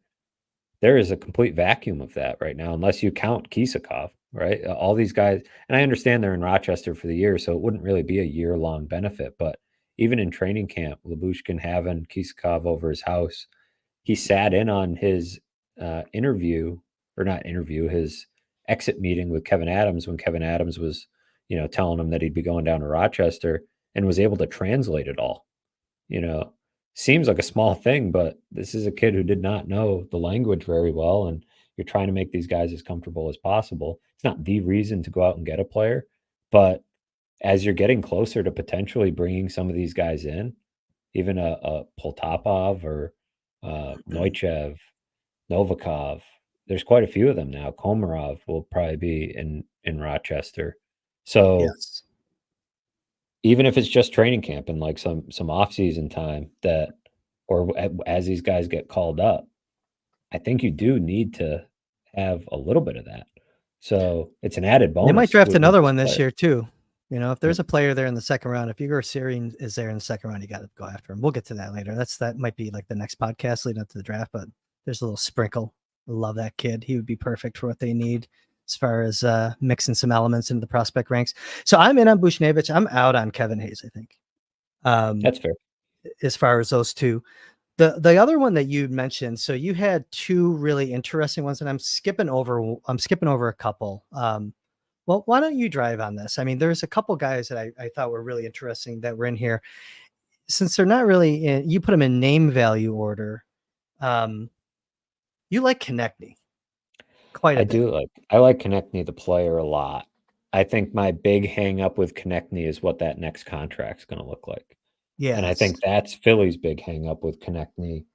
there is a complete vacuum of that right now, unless you count Kisakov, right? All these guys, and I understand they're in Rochester for the year, so it wouldn't really be a year-long benefit. But even in training camp, Lyubushkin having Kisakov over his house, he sat in on his interview, or not interview, his exit meeting with Kevin Adams when Kevin Adams was, telling him that he'd be going down to Rochester, and was able to translate it all. Seems like a small thing, but this is a kid who did not know the language very well, and you're trying to make these guys as comfortable as possible. It's not the reason to go out and get a player, but as you're getting closer to potentially bringing some of these guys in, even a Poltapov or Neuchev, Novikov, there's quite a few of them now. Komarov will probably be in Rochester. So Yes. even if it's just training camp and like some off-season time that, or as these guys get called up, I think you do need to have a little bit of that. So it's an added bonus. They might draft with another this one this player. year too. If there's a player there in the second round, if Igor Syrin is there in the second round, you got to go after him. We'll get to that later. That might be like the next podcast leading up to the draft, but there's a little sprinkle. I love that kid. He would be perfect for what they need as far as mixing some elements into the prospect ranks. So I'm in on Buchnevich. I'm out on Kevin Hayes, I think. That's fair. As far as those two. The other one that you mentioned, so you had two really interesting ones, and I'm skipping over a couple. Well, why don't you drive on this? I mean, there's a couple guys that I thought were really interesting that were in here. Since they're not really in, you put them in name value order. You like Konechny quite a bit. I like Konechny, the player, a lot. I think my big hang up with Konechny is what that next contract's going to look like. Yeah. And I think that's Philly's big hang up with Konechny.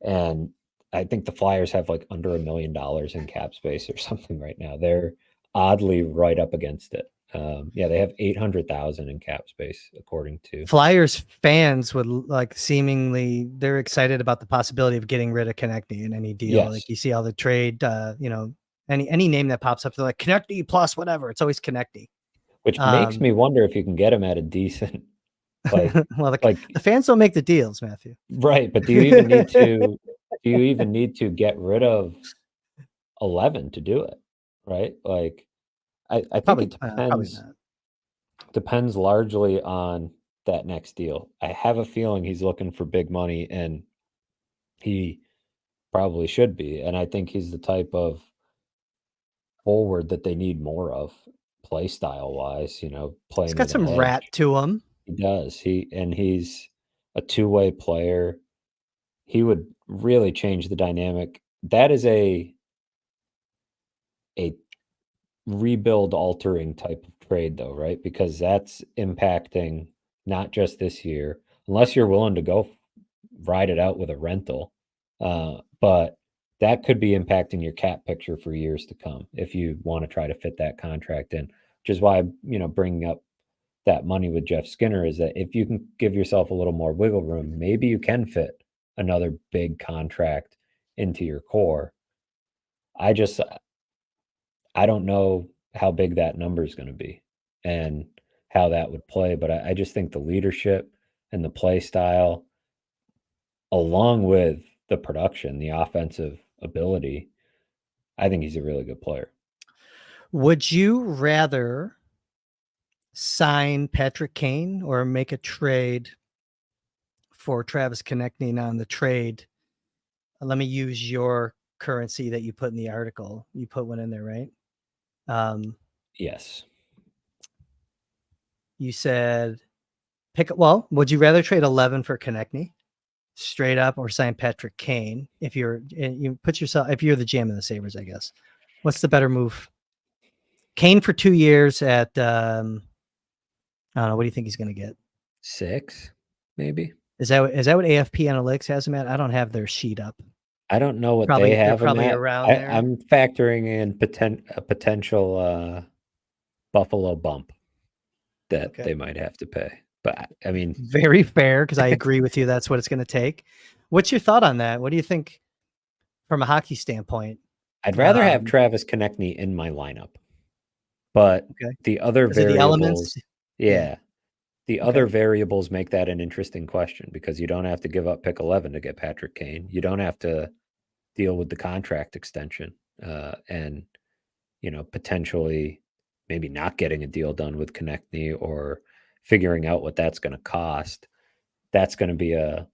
And I think the Flyers have like under $1 million in cap space or something right now. They're oddly right up against it. They have 800,000 in cap space, according to Flyers fans would like seemingly they're excited about the possibility of getting rid of Konechny in any deal. Yes. Like you see all the trade, any name that pops up, they're like Konechny plus whatever. It's always Konechny. Which makes me wonder if you can get him at a decent, like, well, the fans don't make the deals, Matthew. Right, but do you even need to get rid of 11 to do it? right? Like, I think Probably, it probably not. depends largely on that next deal. I have a feeling he's looking for big money, and he probably should be. And I think he's the type of forward that they need more of, play style wise, He's playing got with an some edge. rat to him. He does. He's a two-way player. He would really change the dynamic. That is a rebuild altering type of trade though, right? Because that's impacting not just this year, unless you're willing to go ride it out with a rental. But that could be impacting your cap picture for years to come if you want to try to fit that contract in, which is why, bringing up that money with Jeff Skinner is that if you can give yourself a little more wiggle room, maybe you can fit another big contract into your core. I don't know how big that number is going to be and how that would play, but I just think the leadership and the play style, along with the production, the offensive ability, I think he's a really good player. Would you rather sign Patrick Kane or make a trade for Travis Konechny on the trade? Let me use your currency that you put in the article. You put one in there, right? Yes. You said would you rather trade 11 for Konechny straight up or sign Patrick Kane if you're the GM of the Sabres, I guess? What's the better move? Kane for 2 years at I don't know, what do you think he's going to get? 6, maybe. Is that what AFP Analytics has him at? I don't have their sheet up. I don't know what they have him at. Around there. I'm factoring in a potential Buffalo bump that they might have to pay. But I mean, very fair, because I agree with you. That's what it's going to take. What's your thought on that? What do you think from a hockey standpoint? I'd rather have Travis Konechny in my lineup, but the other variables, the other variables make that an interesting question, because you don't have to give up pick 11 to get Patrick Kane. You don't have to deal with the contract extension and, potentially maybe not getting a deal done with Konechny or figuring out what that's going to cost. That's going to be a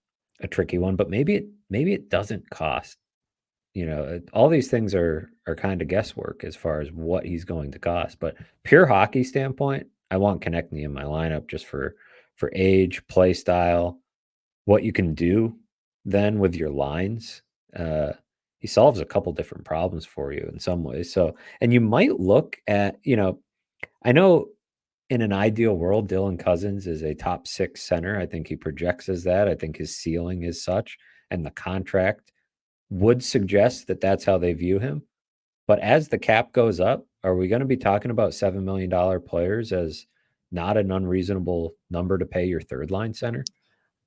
tricky one, but maybe it doesn't cost. All these things are kind of guesswork as far as what he's going to cost. But pure hockey standpoint, I want Konechny in my lineup just for age, play style, what you can do then with your lines. He solves a couple different problems for you in some ways. So, and you might look at, I know in an ideal world, Dylan Cousins is a top 6 center. I think he projects as that. I think his ceiling is such, and the contract would suggest that that's how they view him. But as the cap goes up, are we going to be talking about $7 million players as not an unreasonable number to pay your third line center?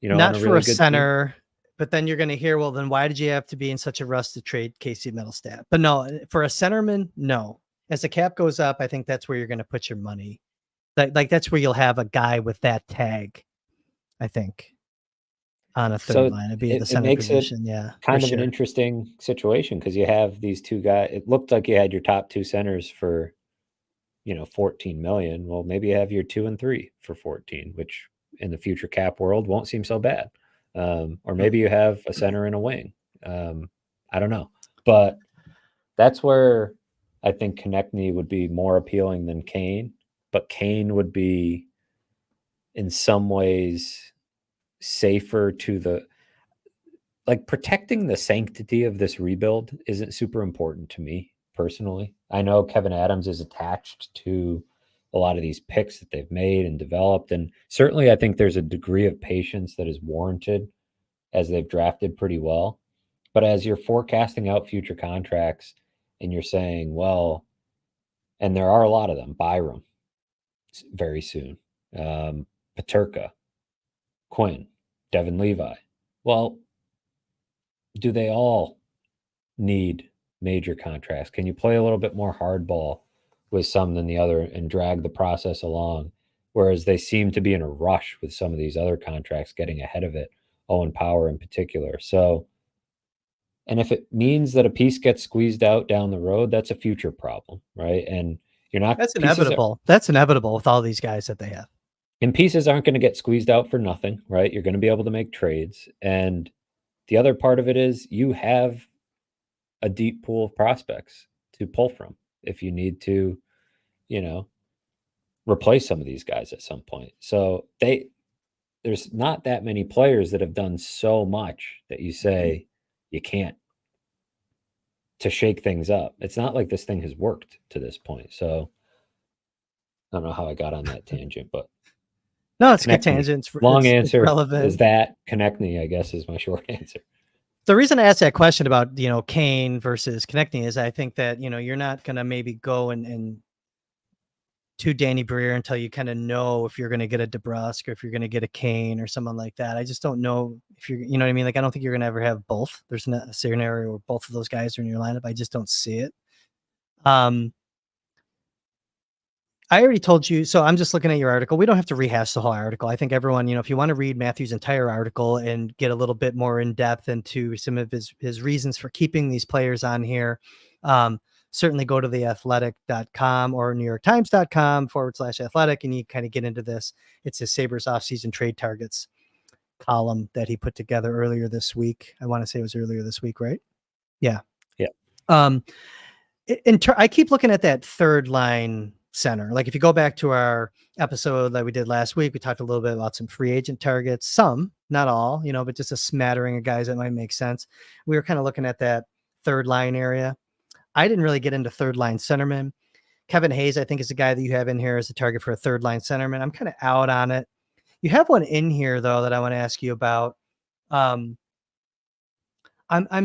Not for a center, but then you're going to hear, well, then why did you have to be in such a rush to trade Casey Mittelstadt? But no, for a centerman, no. As the cap goes up, I think that's where you're going to put your money. Like that's where you'll have a guy with that tag, I think, on a third line. It'd be the center position. Yeah, kind of an interesting situation, because you have these two guys. It looked like you had your top 2 centers for, 14 million. Well, maybe you have your 2 and 3 for 14, which in the future cap world won't seem so bad. Or maybe you have a center and a wing. I don't know, but that's where I think Konechny would be more appealing than Kane. But Kane would be in some ways safer to protecting the sanctity of this rebuild isn't super important to me personally. I know Kevin Adams is attached to a lot of these picks that they've made and developed. And certainly I think there's a degree of patience that is warranted as they've drafted pretty well. But as you're forecasting out future contracts and you're saying, well, and there are a lot of them, Byram very soon, Peterka, Quinn, Devin Levi. Well, do they all need major contracts? Can you play a little bit more hardball with some than the other and drag the process along? Whereas they seem to be in a rush with some of these other contracts, getting ahead of it, Owen Power in particular. So And if it means that a piece gets squeezed out down the road, that's a future problem, right? And you're not That's inevitable. That's inevitable with all these guys that they have. And pieces aren't going to get squeezed out for nothing, right? You're going to be able to make trades. And the other part of it is you have a deep pool of prospects to pull from if you need to, replace some of these guys at some point. So there's not that many players that have done so much that you say you can't to shake things up. It's not like this thing has worked to this point. So I don't know how I got on that tangent, but no, it's a good tangent. Long it's answer relevant. is that Konechny, I guess, is my short answer. The reason I asked that question about, Kane versus Konechny is I think that, you're not going to maybe go and to Danny Briere until you kind of know if you're going to get a DeBrusque or if you're going to get a Kane or someone like that. I just don't know if you're, you know what I mean? Like, I don't think you're going to ever have both. There's not a scenario where both of those guys are in your lineup. I just don't see it. I already told you, so I'm just looking at your article. We don't have to rehash the whole article. I think everyone, if you want to read Matthew's entire article and get a little bit more in depth into some of his reasons for keeping these players on here, certainly go to theathletic.com or newyorktimes.com/athletic, and you kind of get into this. It's his Sabres offseason trade targets column that he put together earlier this week. I want to say it was earlier this week, right? Yeah. Yeah. I keep looking at that third line center. Like if you go back to our episode that we did last week, we talked a little bit about some free agent targets, some, not all, but just a smattering of guys that might make sense. We were kind of looking at that third line area. I didn't really get into third line centerman. Kevin Hayes, I think, is the guy that you have in here as a target for a third line centerman. I'm kind of out on it. You have one in here though that I want to ask you about. I'm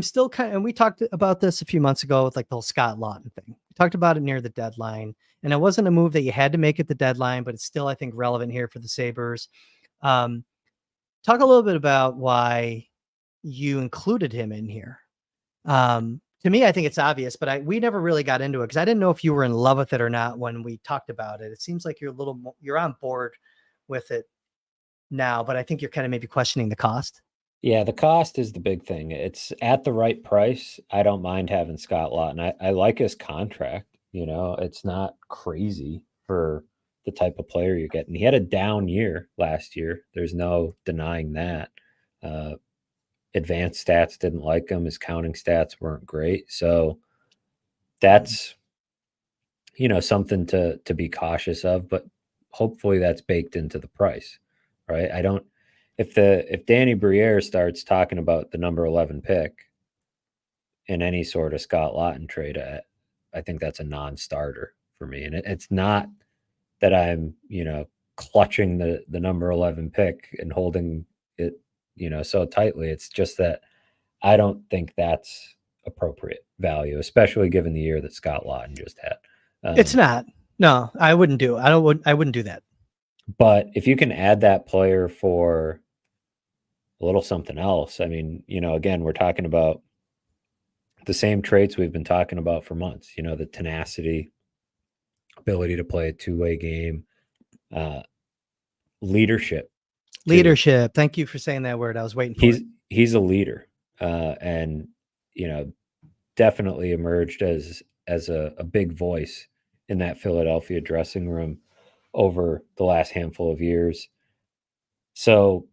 still and we talked about this a few months ago with like the whole Scott Laughton thing. We talked about it near the deadline, and it wasn't a move that you had to make at the deadline, but it's still, I think, relevant here for the Sabres. Talk a little bit about why you included him in here. To me, I think it's obvious, but we never really got into it because I didn't know if you were in love with it or not when we talked about it. It seems like you're on board with it now, but I think you're kind of maybe questioning the cost. Yeah, the cost is the big thing. It's at the right price. I don't mind having Scott Laughton. I like his contract. It's not crazy for the type of player you're getting. He had a down year last year. There's no denying that. Advanced stats didn't like him. His counting stats weren't great. So that's, something to be cautious of, but hopefully that's baked into the price, right? If Danny Briere starts talking about the number 11 pick in any sort of Scott Laughton trade, I think that's a non-starter for me. And it's not that I'm, clutching the number 11 pick and holding it, so tightly. It's just that I don't think that's appropriate value, especially given the year that Scott Laughton just had. It's not. No, I wouldn't do it. I wouldn't do that. But if you can add that player for a little something else, I mean, again, we're talking about the same traits we've been talking about for months, the tenacity, ability to play a two-way game, leadership. Leadership. Thank you for saying that word. I was waiting for it. He's a leader, and, definitely emerged as a big voice in that Philadelphia dressing room over the last handful of years. So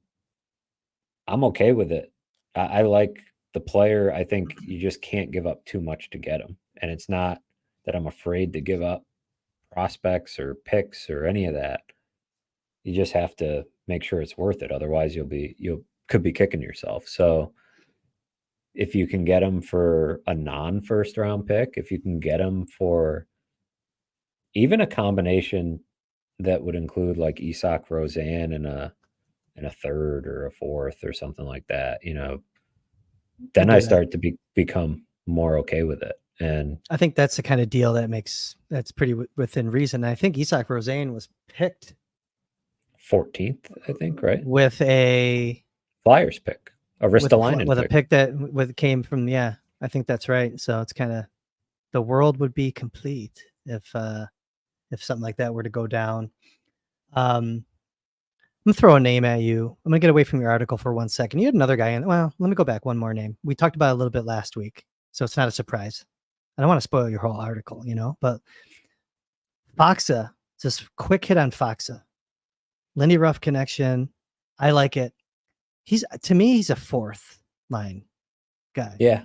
I'm okay with it. I like the player. I think you just can't give up too much to get him. And it's not that I'm afraid to give up prospects or picks or any of that. You just have to make sure it's worth it. Otherwise you could be kicking yourself. So if you can get him for a non-first round pick, if you can get him for even a combination that would include like Isak Rosen and a third or a fourth or something like that, then I start to become more okay with it. And I think that's the kind of deal that's pretty within reason. I think Isak Rosen was picked 14th, I think, right? With a Flyers pick, a Ristolainen with a pick that came from, I think that's right. So it's kind of, the world would be complete if something like that were to go down. I'm gonna throw a name at you. I'm gonna get away from your article for 1 second. You had another guy in. Well, let me go back one more name. We talked about it a little bit last week, so it's not a surprise. I don't want to spoil your whole article, but Foxa, just quick hit on Foxa. Lindy Ruff connection. I like it. To me, he's a fourth line guy. Yeah,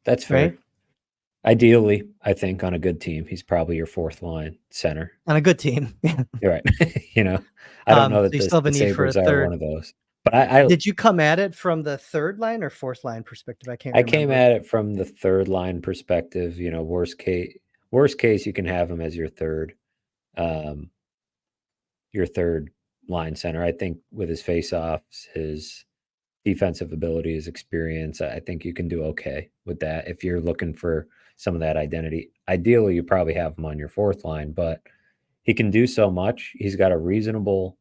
that's fair. Right? Ideally, I think on a good team, he's probably your fourth line center. On a good team. You're right. I don't know So that you still have a the need for a Sabres are third. one of those. But I Did you come at it from the third line or fourth line perspective? I can't remember. came at it from the third line perspective. Worst case, you can have him as your third line center. I think with his faceoffs, his defensive ability, his experience, I think you can do okay with that. If you're looking for some of that identity, ideally you probably have him on your fourth line, but he can do so much. He's got a reasonable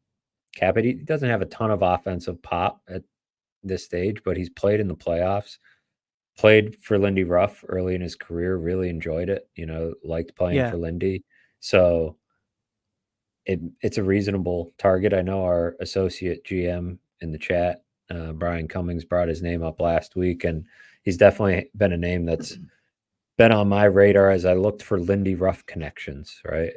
cap. He doesn't have a ton of offensive pop at this stage, but he's played in the playoffs, played for Lindy Ruff early in his career, really enjoyed it, liked playing for Lindy. So it's a reasonable target. I know our associate GM in the chat, Brian Cummings, brought his name up last week, and he's definitely been a name that's been on my radar as I looked for Lindy Ruff connections, right?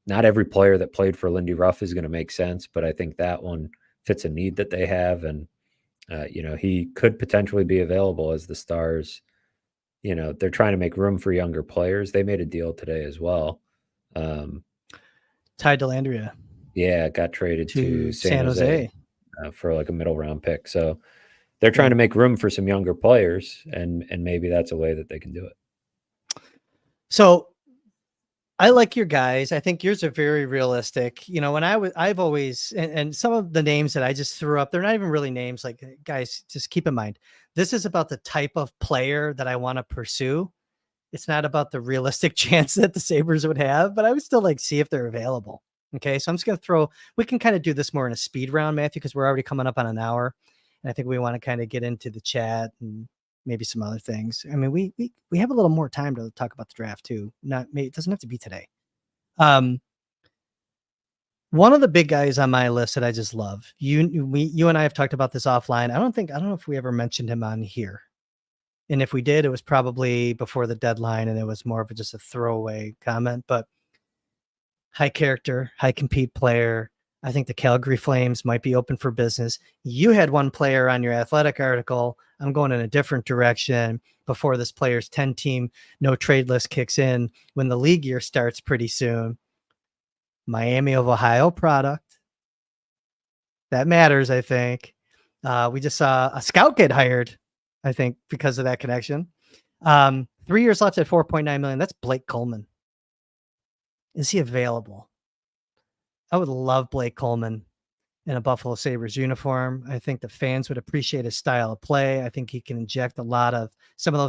Not every player that played for Lindy Ruff is going to make sense, but I think that one fits a need that they have. And, he could potentially be available as the Stars, they're trying to make room for younger players. They made a deal today as well. Ty Dellandrea. Yeah, got traded to San Jose. For like a middle round pick. So they're trying to make room for some younger players, and maybe that's a way that they can do it. So I like your guys. I think yours are very realistic. I've always, and some of the names that I just threw up, they're not even really names. Like, guys, just keep in mind, this is about the type of player that I want to pursue. It's not about the realistic chance that the Sabres would have, but I would still see if they're available. Okay. So I'm just going to we can kind of do this more in a speed round, Matthew, because we're already coming up on an hour. And I think we want to kind of get into the chat and maybe some other things. I mean, we have a little more time to talk about the draft too. It doesn't have to be today. One of the big guys on my list that I just love, you and I have talked about this offline. I don't know if we ever mentioned him on here. And if we did, it was probably before the deadline and it was more of just a throwaway comment, but high character, high compete player. I think the Calgary Flames might be open for business. You had one player on your Athletic article. I'm going in a different direction before this player's 10-team no trade list kicks in when the league year starts pretty soon. Miami of Ohio product. That matters, I think. We just saw a scout get hired, I think, because of that connection. 3 years left at $4.9 million. That's Blake Coleman. Is he available? I would love Blake Coleman in a Buffalo Sabres uniform. I think the fans would appreciate his style of play. I think he can inject a lot of some of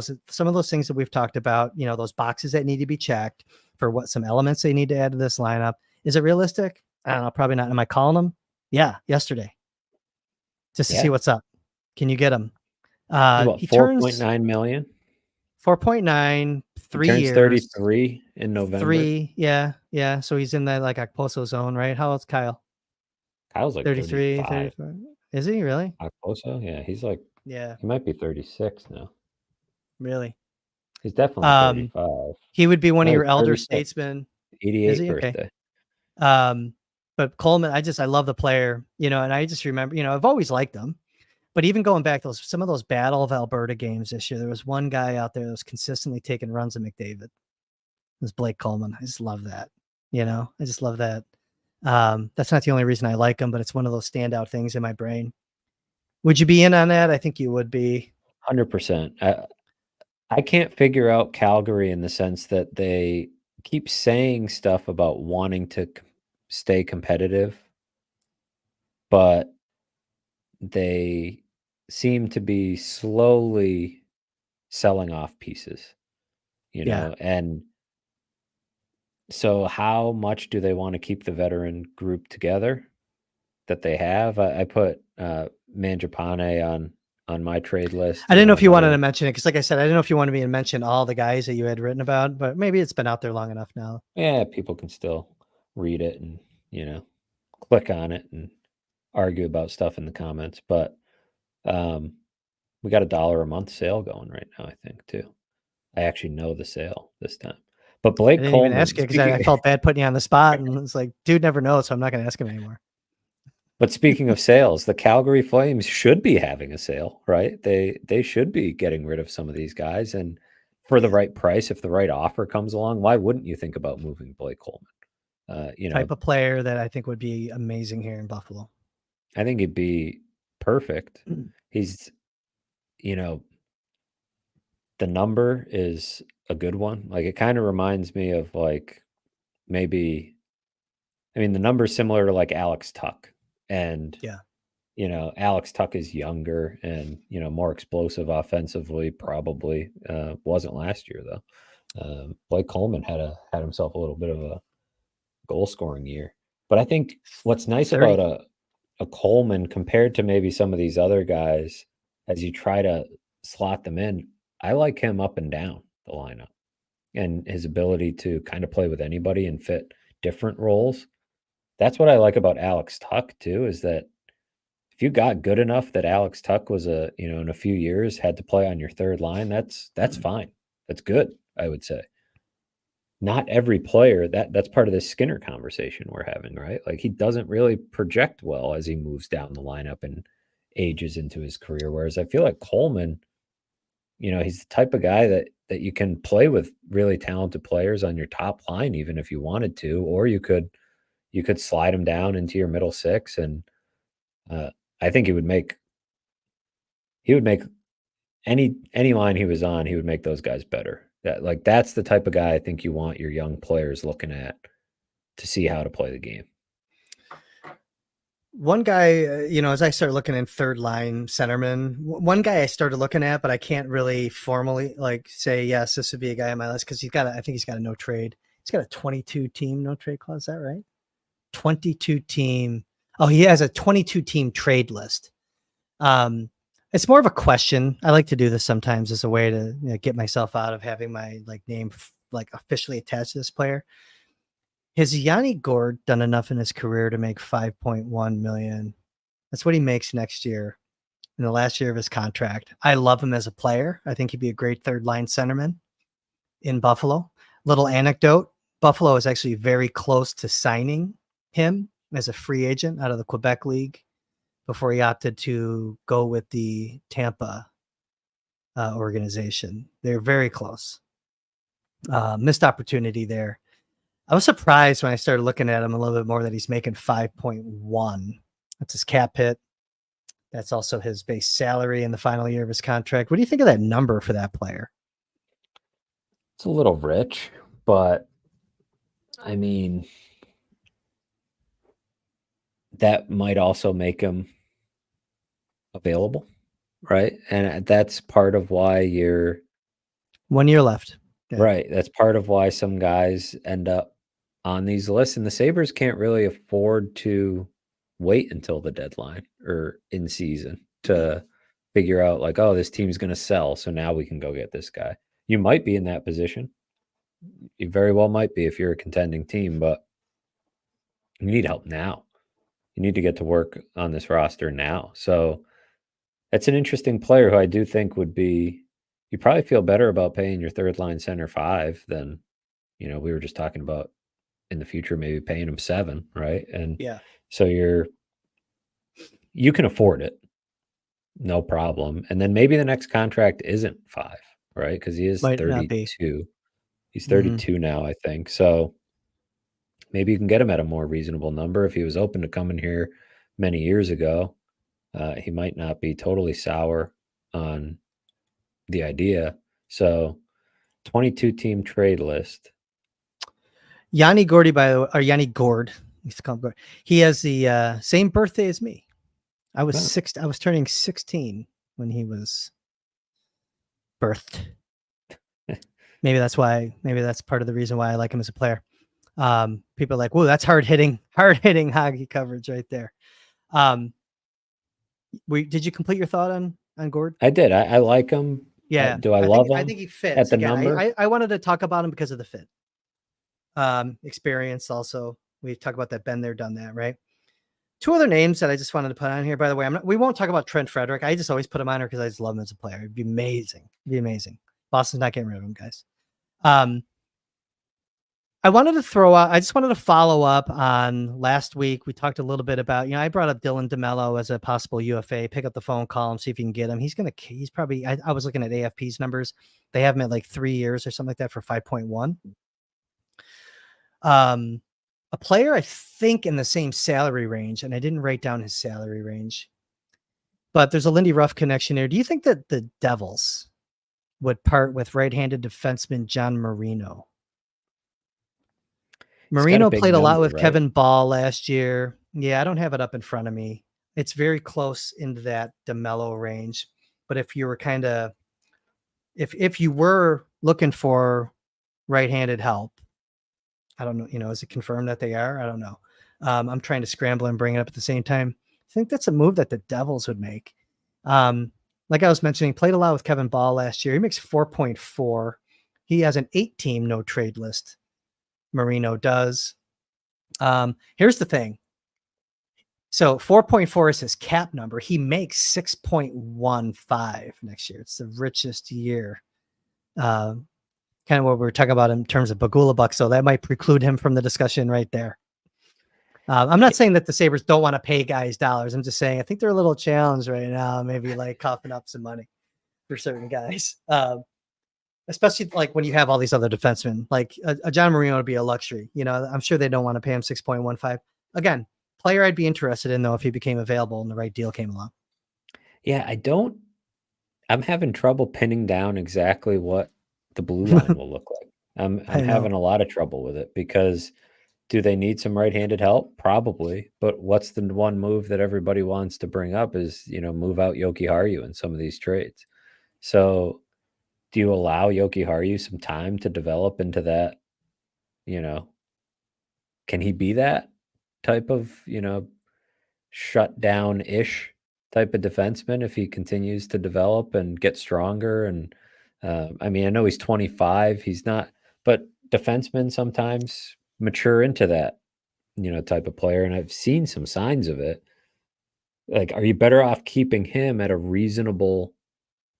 those things that we've talked about, those boxes that need to be checked for what some elements they need to add to this lineup. Is it realistic? I don't know. Probably not. Am I calling him? Yeah, yesterday. Just to see what's up. Can you get him? He turns $4.9 million. 4.9, 3 turns years. 33 in November. 3, yeah. So he's in that Okposo zone, right? How old's Kyle? Kyle's like 33, 35. Is he really? Okposo? Yeah, he's like, he might be 36 now. Really? He's definitely 35. He would be one of your elder statesmen. 88th birthday. Okay. But Coleman, I love the player, and I just remember, I've always liked him. But even going back some of those Battle of Alberta games this year, there was one guy out there that was consistently taking runs at McDavid. It was Blake Coleman. I just love that. I just love that. That's not the only reason I like him, but it's one of those standout things in my brain. Would you be in on that? I think you would be. 100%. I can't figure out Calgary in the sense that they keep saying stuff about wanting to stay competitive, but they seem to be slowly selling off pieces, and so how much do they want to keep the veteran group together that they have? I put Mangiapane on my trade list. I didn't know if you wanted to mention it because, like I said, I didn't know if you wanted me to mention all the guys that you had written about, but maybe it's been out there long enough now. Yeah, people can still read it and click on it and argue about stuff in the comments. But we got $1 a month sale going right now, I think, too. I actually know the sale this time. But I Blake didn't Coleman, even ask you because I felt bad putting you on the spot, and it's like, dude never knows, so I'm not going to ask him anymore. But speaking of sales, the Calgary Flames should be having a sale, right? They should be getting rid of some of these guys, and for the right price, if the right offer comes along, why wouldn't you think about moving Blake Coleman? Type of player that I think would be amazing here in Buffalo. I think he'd be perfect. He's, the number is a good one. Like, it kind of reminds me of maybe, the number's similar to like Alex Tuck. And, yeah, Alex Tuck is younger and, more explosive offensively, probably. Wasn't last year, though. Blake Coleman had himself a little bit of a goal scoring year. But I think what's nice 30. about a Coleman compared to maybe some of these other guys, as you try to slot them in, I like him up and down the lineup and his ability to kind of play with anybody and fit different roles. That's what I like about Alex Tuck too, is that if you got good enough that Alex Tuck was in a few years had to play on your third line, that's fine. That's good, I would say. Not every player, that's part of this Skinner conversation we're having, right? Like, he doesn't really project well as he moves down the lineup and ages into his career. Whereas I feel like Coleman, he's the type of guy that you can play with really talented players on your top line, even if you wanted to, or you could slide him down into your middle six. And I think he would make any line he was on, he would make those guys better. That's the type of guy I think you want your young players looking at to see how to play the game. One guy, as I started looking in third line centerman, one guy I started looking at, but I can't really formally say, yes, this would be a guy on my list because I think he's got a no trade. He's got a 22 team no trade clause. Is that right? 22 team. Oh, he has a 22 team trade list. It's more of a question. I like to do this sometimes as a way to get myself out of having my name officially attached to this player. Has Yanni Gourde done enough in his career to make $5.1 million? That's what he makes next year in the last year of his contract. I love him as a player. I think he'd be a great third line centerman in Buffalo. Little anecdote. Buffalo is actually very close to signing him as a free agent out of the Quebec League before he opted to go with the Tampa organization. They're very close. Missed opportunity there. I was surprised when I started looking at him a little bit more that he's making 5.1. That's his cap hit. That's also his base salary in the final year of his contract. What do you think of that number for that player? It's a little rich, but that might also make him available, right? And that's part of why you're 1 year left. Yeah. Right. That's part of why some guys end up on these lists, and the Sabres can't really afford to wait until the deadline or in season to figure out oh, this team's going to sell, so now we can go get this guy. You might be in that position. You very well might be if you're a contending team, but you need help now. You need to get to work on this roster now. So that's an interesting player who I do think would be, you probably feel better about paying your third line center 5 than, we were just talking about in the future, maybe paying him 7, right? And yeah, so you can afford it. No problem. And then maybe the next contract isn't 5, right? Because he is 32. He's 32 now, I think. So maybe you can get him at a more reasonable number. If he was open to coming here many years ago, he might not be totally sour on the idea. So 22 team trade list. Yanni Gourde, by the way, or Yanni Gourde, he has the same birthday as me. I was I was turning 16 when he was birthed. Maybe that's part of the reason why I like him as a player. People are like, whoa, that's hard hitting hockey coverage right there. Did you complete your thought on Gourde? I did. I like him. Yeah. Do I love him? I think he fits at the number. I wanted to talk about him because of the fit. Experience also. We talk about that, been there, done that, right? Two other names that I just wanted to put on here. By the way, we won't talk about Trent Frederick. I just always put him on here because I just love him as a player. It'd be amazing. It'd be amazing. Boston's not getting rid of him, guys. I just wanted to follow up on last week. We talked a little bit about, I brought up Dylan DeMello as a possible UFA. Pick up the phone, call him, see if you can get him. He's probably, I was looking at AFP's numbers. They have him at like 3 years or something like that for 5.1. A player, I think, in the same salary range, and I didn't write down his salary range, but there's a Lindy Ruff connection there. Do you think that the Devils would part with right-handed defenseman John Marino? Marino played a lot with Kevin Ball last year. Yeah, I don't have it up in front of me. It's very close into that DeMello range. But if you were if you were looking for right-handed help, I don't know, is it confirmed that they are? I don't know. I'm trying to scramble and bring it up at the same time. I think that's a move that the Devils would make. Like I was mentioning, played a lot with Kevin Ball last year. He makes 4.4. He has an 8-team no trade list. Marino does. Here's the thing. So 4.4 is his cap number. He makes 6.15 next year. It's the richest year. Kind of what we were talking about in terms of Bagula Bucks. So that might preclude him from the discussion right there. I'm not saying that the Sabres don't want to pay guys dollars. I'm just saying I think they're a little challenged right now, maybe like coughing up some money for certain guys. Especially like when you have all these other defensemen, like a John Marino would be a luxury. I'm sure they don't want to pay him 6.15. Again, player I'd be interested in though if he became available and the right deal came along. Yeah, I'm having trouble pinning down exactly what the blue line will look like. I'm having a lot of trouble with it because do they need some right-handed help? Probably. But what's the one move that everybody wants to bring up is, move out Yoki Haru in some of these trades. So do you allow Yoki Haru some time to develop into that, can he be that type of, shut down-ish type of defenseman if he continues to develop and get stronger? And I know he's 25. He's not, but defensemen sometimes mature into that, type of player. And I've seen some signs of it. Like, are you better off keeping him at a reasonable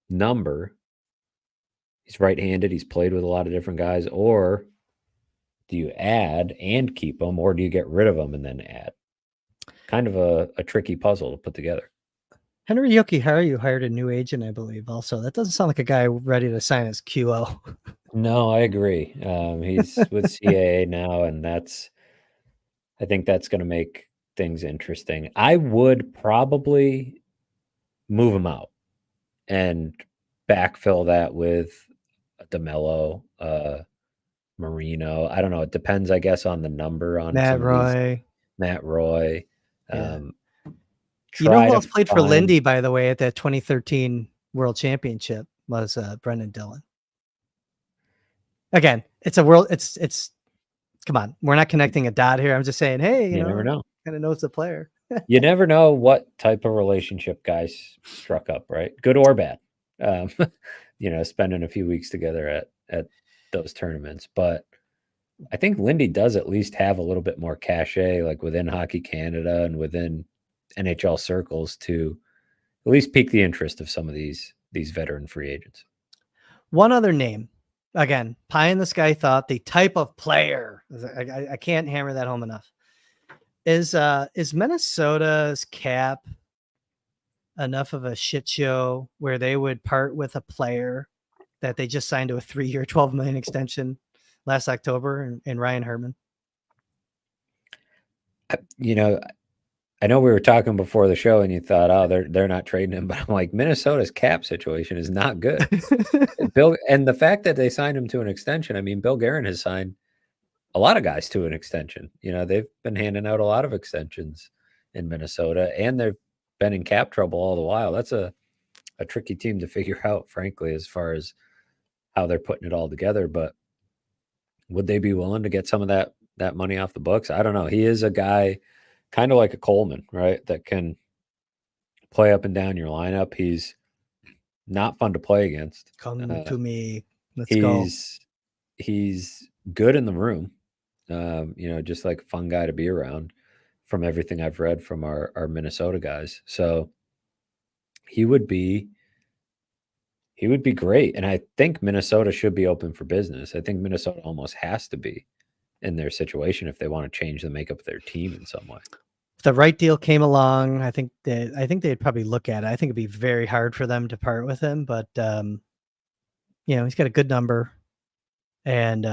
number? He's right-handed. He's played with a lot of different guys. Or do you add and keep him, or do you get rid of him and then add? Kind of a tricky puzzle to put together. Henry Yoki Haru hired a new agent, I believe, also. That doesn't sound like a guy ready to sign his QO. No, I agree. He's with CAA now, and I think that's going to make things interesting. I would probably move him out and backfill that with DeMello, Marino. I don't know. It depends, I guess, on the number on Matt Roy. Matt Roy. Yeah. Who else played for Lindy, by the way, at that 2013 World Championship was Brendan Dillon. Again, it's a world. It's come on. We're not connecting a dot here. I'm just saying, hey, you never know. Kind of knows the player. You never know what type of relationship guys struck up, right? Good or bad. Spending a few weeks together at those tournaments. But I think Lindy does at least have a little bit more cachet, like within Hockey Canada and within NHL circles, to at least pique the interest of some of these veteran free agents. One other name, again, pie in the sky thought, the type of player, I can't hammer that home enough, is Minnesota's cap enough of a shit show where they would part with a player that they just signed to a 3-year, $12 million extension last October in Ryan Herman? I know we were talking before the show and you thought, oh, they're not trading him, but I'm like, Minnesota's cap situation is not good. And the fact that they signed him to an extension, Bill Guerin has signed a lot of guys to an extension. They've been handing out a lot of extensions in Minnesota, and they've been in cap trouble all the while. That's a tricky team to figure out, frankly, as far as how they're putting it all together. But would they be willing to get some of that money off the books? I don't know. He is a guy kind of like a Coleman, right? That can play up and down your lineup. He's not fun to play against. Come to me. Let's go. He's good in the room. Just like a fun guy to be around from everything I've read from our Minnesota guys. So he would be great. And I think Minnesota should be open for business. I think Minnesota almost has to be in their situation if they want to change the makeup of their team in some way. If the right deal came along, I think they'd probably look at it. I think it'd be very hard for them to part with him, but he's got a good number. And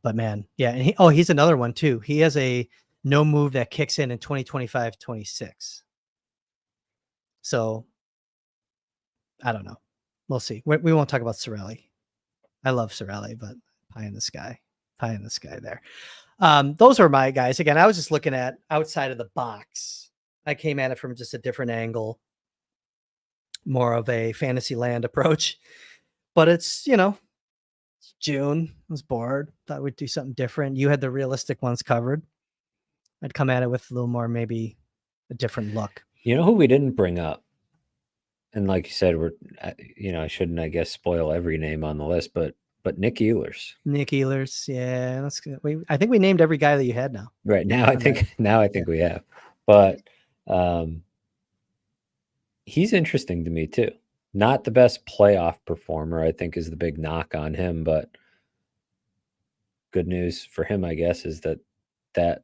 but man, yeah, and he's another one too. He has a no move that kicks in 2025-26. So I don't know. We'll see. We won't talk about Cirelli. I love Cirelli, but pie in the sky there. Those are my guys. Again, I was just looking at outside of the box. I came at it from just a different angle, more of a fantasy land approach. But it's, it's June. I was bored. Thought we'd do something different. You had the realistic ones covered. I'd come at it with a little more, maybe a different look. You know who we didn't bring up? And like you said, I shouldn't, I guess, spoil every name on the list, but Nick Ehlers. Nick Ehlers, yeah, that's good. I think we named every guy that you had now. Right now, I think we have, but he's interesting to me too. Not the best playoff performer, I think, is the big knock on him. But good news for him, I guess, is that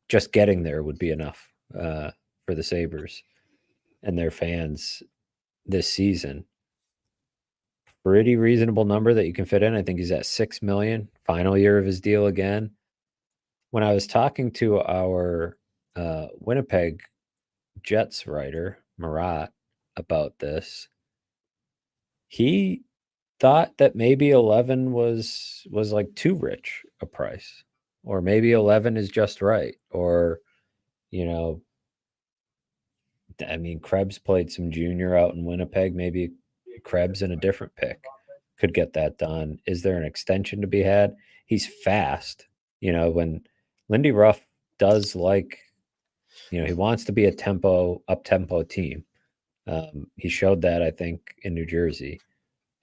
just getting there would be enough for the Sabres and their fans this season. Pretty reasonable number that you can fit in. I think he's at $6 million, final year of his deal again. When I was talking to our Winnipeg Jets writer, Marat, about this, he thought that maybe 11 was like too rich a price, or maybe 11 is just right. Or, I mean, Krebs played some junior out in Winnipeg. Maybe Krebs in a different pick could get that done. Is there an extension to be had? He's fast. When Lindy Ruff does like, he wants to be a up-tempo team. He showed that, I think, in New Jersey.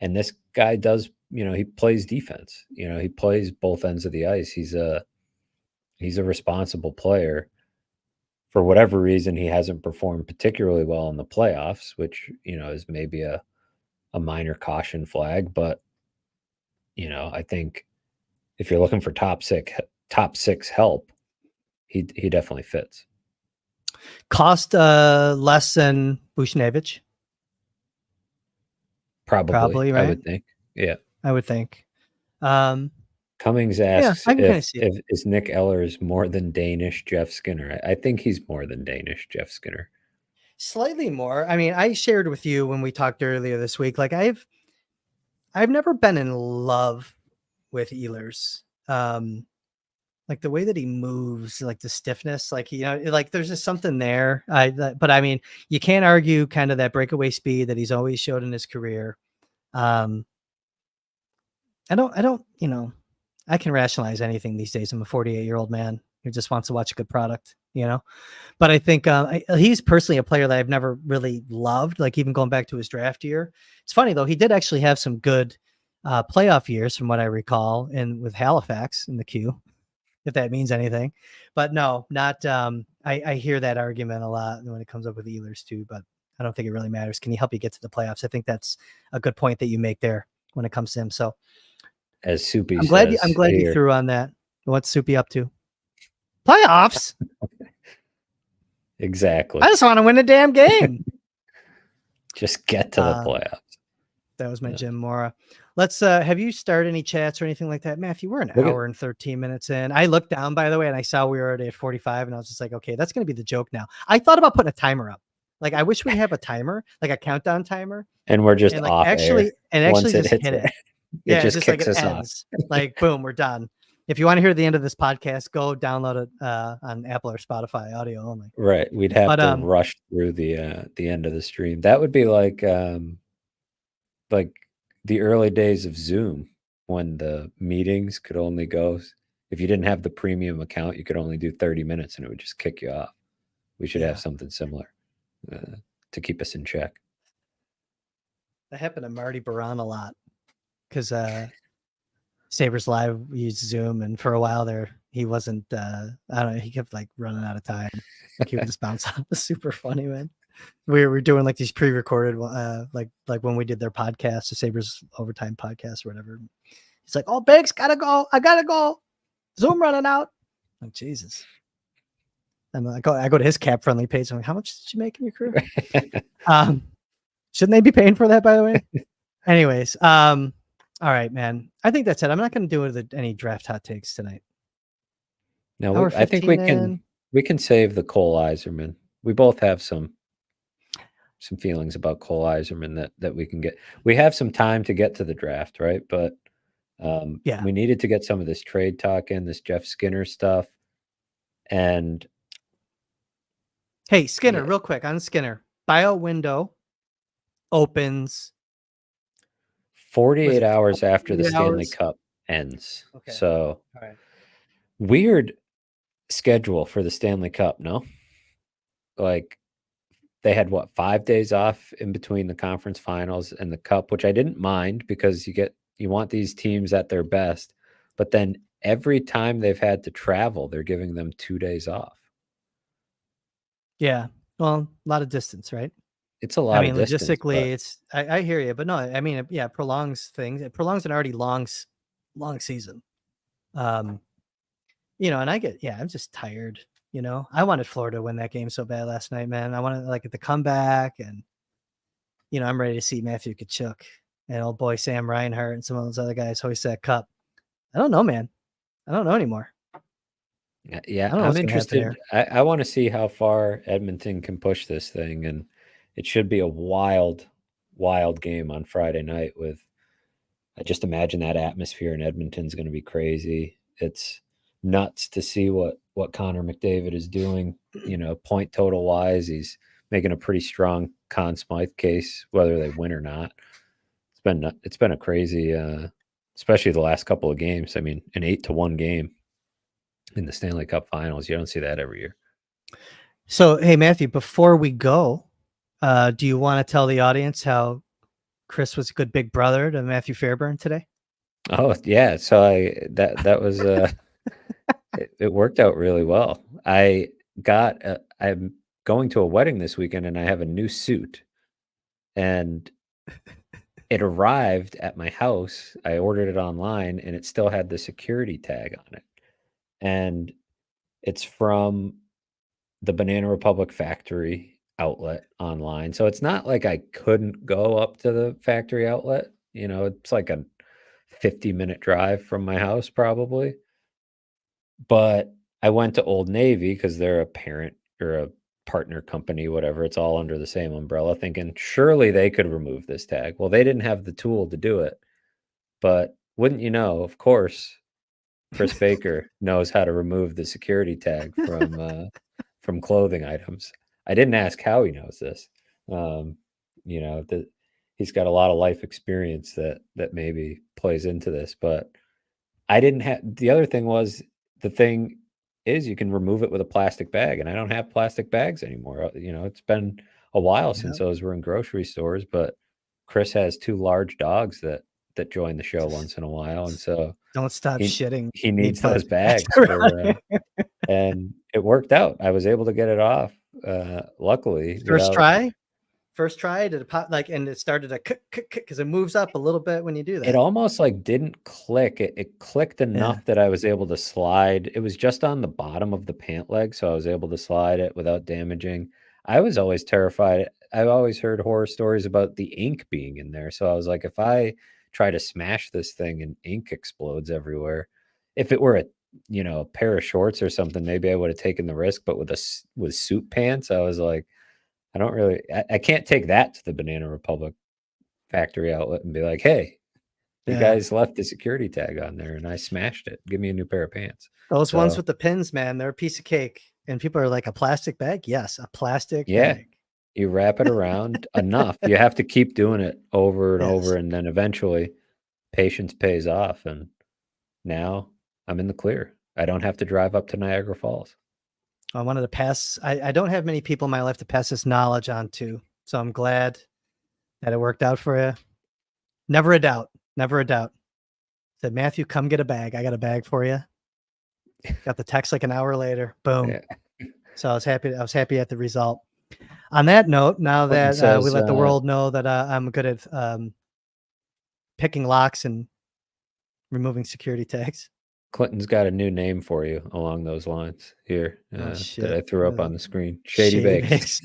And this guy does, he plays defense. He plays both ends of the ice. He's a responsible player. For whatever reason, he hasn't performed particularly well in the playoffs, which, is maybe a minor caution flag. But, I think if you're looking for top six help, he definitely fits. Cost less than Buchnevich. Probably, right? I would think. Yeah. I would think. Cummings asks if is Nick Ehlers more than Danish Jeff Skinner? I think he's more than Danish Jeff Skinner. Slightly more. I mean, I shared with you when we talked earlier this week, like I've never been in love with Ehlers. Like the way that he moves, like the stiffness, like, like there's just something there. But I mean, you can't argue kind of that breakaway speed that he's always showed in his career. I don't, I can rationalize anything these days. I'm a 48-year-old man who just wants to watch a good product, but I think he's personally a player that I've never really loved, like even going back to his draft year. It's funny though. He did actually have some good playoff years from what I recall, and with Halifax in the queue, if that means anything. But no, not, I hear that argument a lot when it comes up with Ehlers too, but I don't think it really matters. Can he help you get to the playoffs? I think that's a good point that you make there when it comes to him. So as Soupy I'm glad you threw on that. What's Soupy up to? Playoffs. Exactly. I just want to win a damn game. Just get to the playoffs. That was my Jim Mora. Let's have you started any chats or anything like that? Matthew, we're an hour and 13 minutes in. I looked down, by the way, and I saw we were already at 45, and I was just like, okay, that's going to be the joke now. I thought about putting a timer up. Like, I wish we have a timer, like a countdown timer. And we're just and like off actually, air. And actually just hit it. It just kicks us off. Like, boom, we're done. If you want to hear the end of this podcast, go download it on Apple or Spotify, audio only. Right. We'd have to rush through the end of the stream. That would be like the early days of Zoom, when the meetings could only go, if you didn't have the premium account, you could only do 30 minutes and it would just kick you off. We should have something similar to keep us in check. That happened to Marty Baron a lot, because Sabres Live used Zoom, and for a while there, he wasn't. I don't know. He kept like running out of time. He would just bounce off. It was super funny, man. We were doing like these pre-recorded, like when we did their podcast, the Sabres overtime podcast or whatever. He's like, "Oh, Banks, gotta go. I gotta go. Zoom running out." I'm like, Jesus. And I go to his cap friendly page. I'm like, how much did you make in your career? Shouldn't they be paying for that, by the way? Anyways, all right, man. I think that's it. I'm not going to do any draft hot takes tonight. No, I think we can save the Cole Iserman. We both have some feelings about Cole Iserman that we can get. We have some time to get to the draft, right? But we needed to get some of this trade talk in, this Jeff Skinner stuff. And hey, Skinner, real quick on Skinner. Buyout window opens 48 hours after the Stanley Cup ends. Okay. So weird schedule for the Stanley Cup, no? Like they had 5 days off in between the conference finals and the cup, which I didn't mind because you want these teams at their best, but then every time they've had to travel, they're giving them 2 days off. Yeah. Well, a lot of distance, right? It's a lot of distance. Logistically, it's I hear you, but no, I mean, it prolongs things. It prolongs an already long season. And I I'm just tired. I wanted Florida to win that game so bad last night, man. I wanted like the comeback, and I'm ready to see Matthew Tkachuk and old boy Sam Reinhart and some of those other guys hoist that cup. I don't know, man. I don't know anymore. Yeah, I'm interested. I want to see how far Edmonton can push this thing, and it should be a wild, wild game on Friday night. I just imagine that atmosphere in Edmonton's going to be crazy. It's nuts to see what Connor McDavid is doing. Point total wise, making a pretty strong Conn Smythe case, whether they win or not. It's been a crazy, especially the last couple of games. I mean, an 8-1 game in the Stanley Cup Finals. You don't see that every year. So, hey, Matthew, before we go, do you want to tell the audience how Kris was a good big brother to Matthew Fairburn today? Oh, yeah. So that was it worked out really well. I'm going to a wedding this weekend, and I have a new suit, and it arrived at my house. I ordered it online, and it still had the security tag on it. And it's from the Banana Republic factory outlet online. So it's not like I couldn't go up to the factory outlet. It's like a 50-minute drive from my house probably. But I went to Old Navy because they're a parent or a partner company, whatever. It's all under the same umbrella, thinking surely they could remove this tag. Well, they didn't have the tool to do it. But wouldn't you know, of course, Kris Baker knows how to remove the security tag from clothing items. I didn't ask how he knows this. He's got a lot of life experience that maybe plays into this, but I didn't have. The other thing was, the thing is you can remove it with a plastic bag, and I don't have plastic bags anymore. It's been a while since those were in grocery stores, but Kris has 2 large dogs that join the show once in a while, and so don't stop shitting. He needs those bags and it worked out. I was able to get it off, luckily. First try, did it pop and it started to because it moves up a little bit when you do that. It almost didn't click. It clicked enough that I was able to slide. It was just on the bottom of the pant leg, so I was able to slide it without damaging. I was always terrified. I've always heard horror stories about the ink being in there, so I was like, if I try to smash this thing and ink explodes everywhere, if it were a pair of shorts or something, maybe I would have taken the risk. But with suit pants, I was like, I can't take that to the Banana Republic factory outlet and be like, hey, you guys left the security tag on there and I smashed it. Give me a new pair of pants. Those ones with the pins, man, they're a piece of cake. And people are like, a plastic bag? Yes, a plastic bag. You wrap it around enough. You have to keep doing it over and over. And then eventually patience pays off. And now I'm in the clear. I don't have to drive up to Niagara Falls. I wanted to pass. I don't have many people in my life to pass this knowledge on to. So I'm glad that it worked out for you. Never a doubt. Never a doubt. Said, Matthew, come get a bag. I got a bag for you. Got the text like an hour later. Boom. Yeah. So I was happy at the result. On that note, now Clinton that says, we let the world know that I'm good at picking locks and removing security tags. Clinton's got a new name for you along those lines here that I threw up on the screen. Shady Bakes.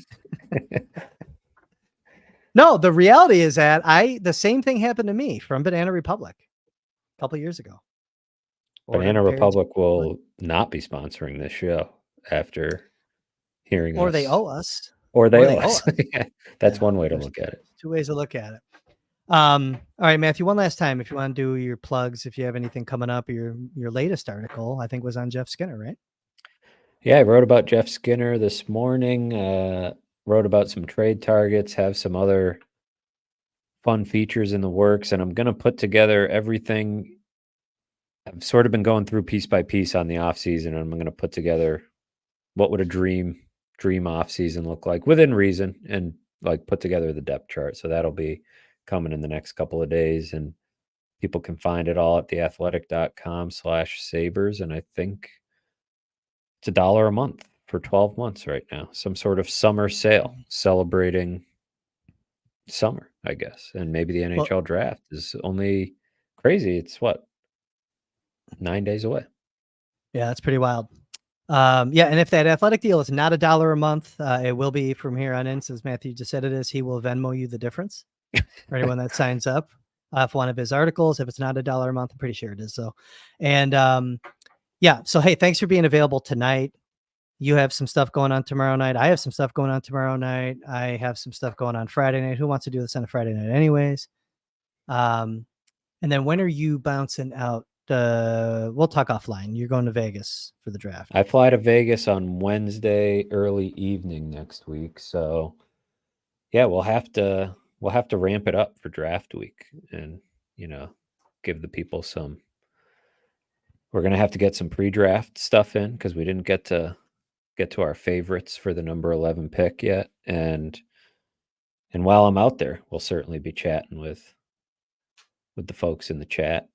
No, the reality is that the same thing happened to me from Banana Republic a couple years ago. Banana Republic will not be sponsoring this show after hearing us. Or they owe us. Or they owe us. That's one way to look at it. Two ways to look at it. All right, Matthew, one last time, if you want to do your plugs, if you have anything coming up, your latest article, I think was on Jeff Skinner, right? Yeah, I wrote about Jeff Skinner this morning, wrote about some trade targets, have some other fun features in the works, and I'm going to put together everything. I've sort of been going through piece by piece on the off season, and I'm going to put together what would a dream off season look like within reason, and like put together the depth chart. So that'll be coming in the next couple of days, and people can find it all at theathletic.com/Sabres. And I think it's $1 a month for 12 months right now. Some sort of summer sale celebrating summer, I guess. And maybe the NHL draft is only crazy. It's what, 9 days away. Yeah, that's pretty wild. Yeah, and if that Athletic deal is not $1 a month, it will be from here on in, since Matthew just said it is. He will Venmo you the difference for anyone that signs up for one of his articles. If it's not $1 a month, I'm pretty sure it is. So, and yeah, so hey, thanks for being available tonight. You have some stuff going on tomorrow night. I have some stuff going on tomorrow night. I have some stuff going on Friday night. Who wants to do this on a Friday night anyways? And then when are you bouncing out? We'll talk offline. You're going to Vegas for the draft. I fly to Vegas on Wednesday early evening next week. So yeah, we'll have to ramp it up for draft week, and give the people some. We're gonna have to get some pre-draft stuff in because we didn't get to our favorites for the number 11 pick yet. And while I'm out there, we'll certainly be chatting with the folks in the chat.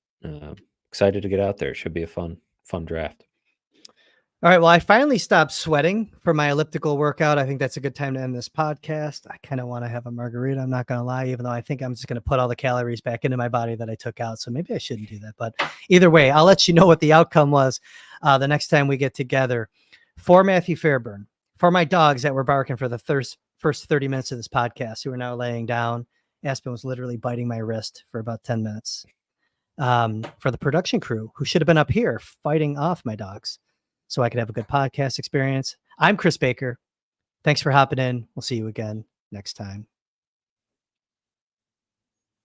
Excited to get out there. It should be a fun draft. All right. Well, I finally stopped sweating for my elliptical workout. I think that's a good time to end this podcast. I kind of want to have a margarita. I'm not going to lie, even though I think I'm just going to put all the calories back into my body that I took out. So maybe I shouldn't do that. But either way, I'll let you know what the outcome was the next time we get together. For Matthew Fairburn, for my dogs that were barking for the first 30 minutes of this podcast, who are now laying down. Aspen was literally biting my wrist for about 10 minutes. For the production crew who should have been up here fighting off my dogs so I could have a good podcast experience. I'm Kris Baker. Thanks for hopping in. We'll see you again next time.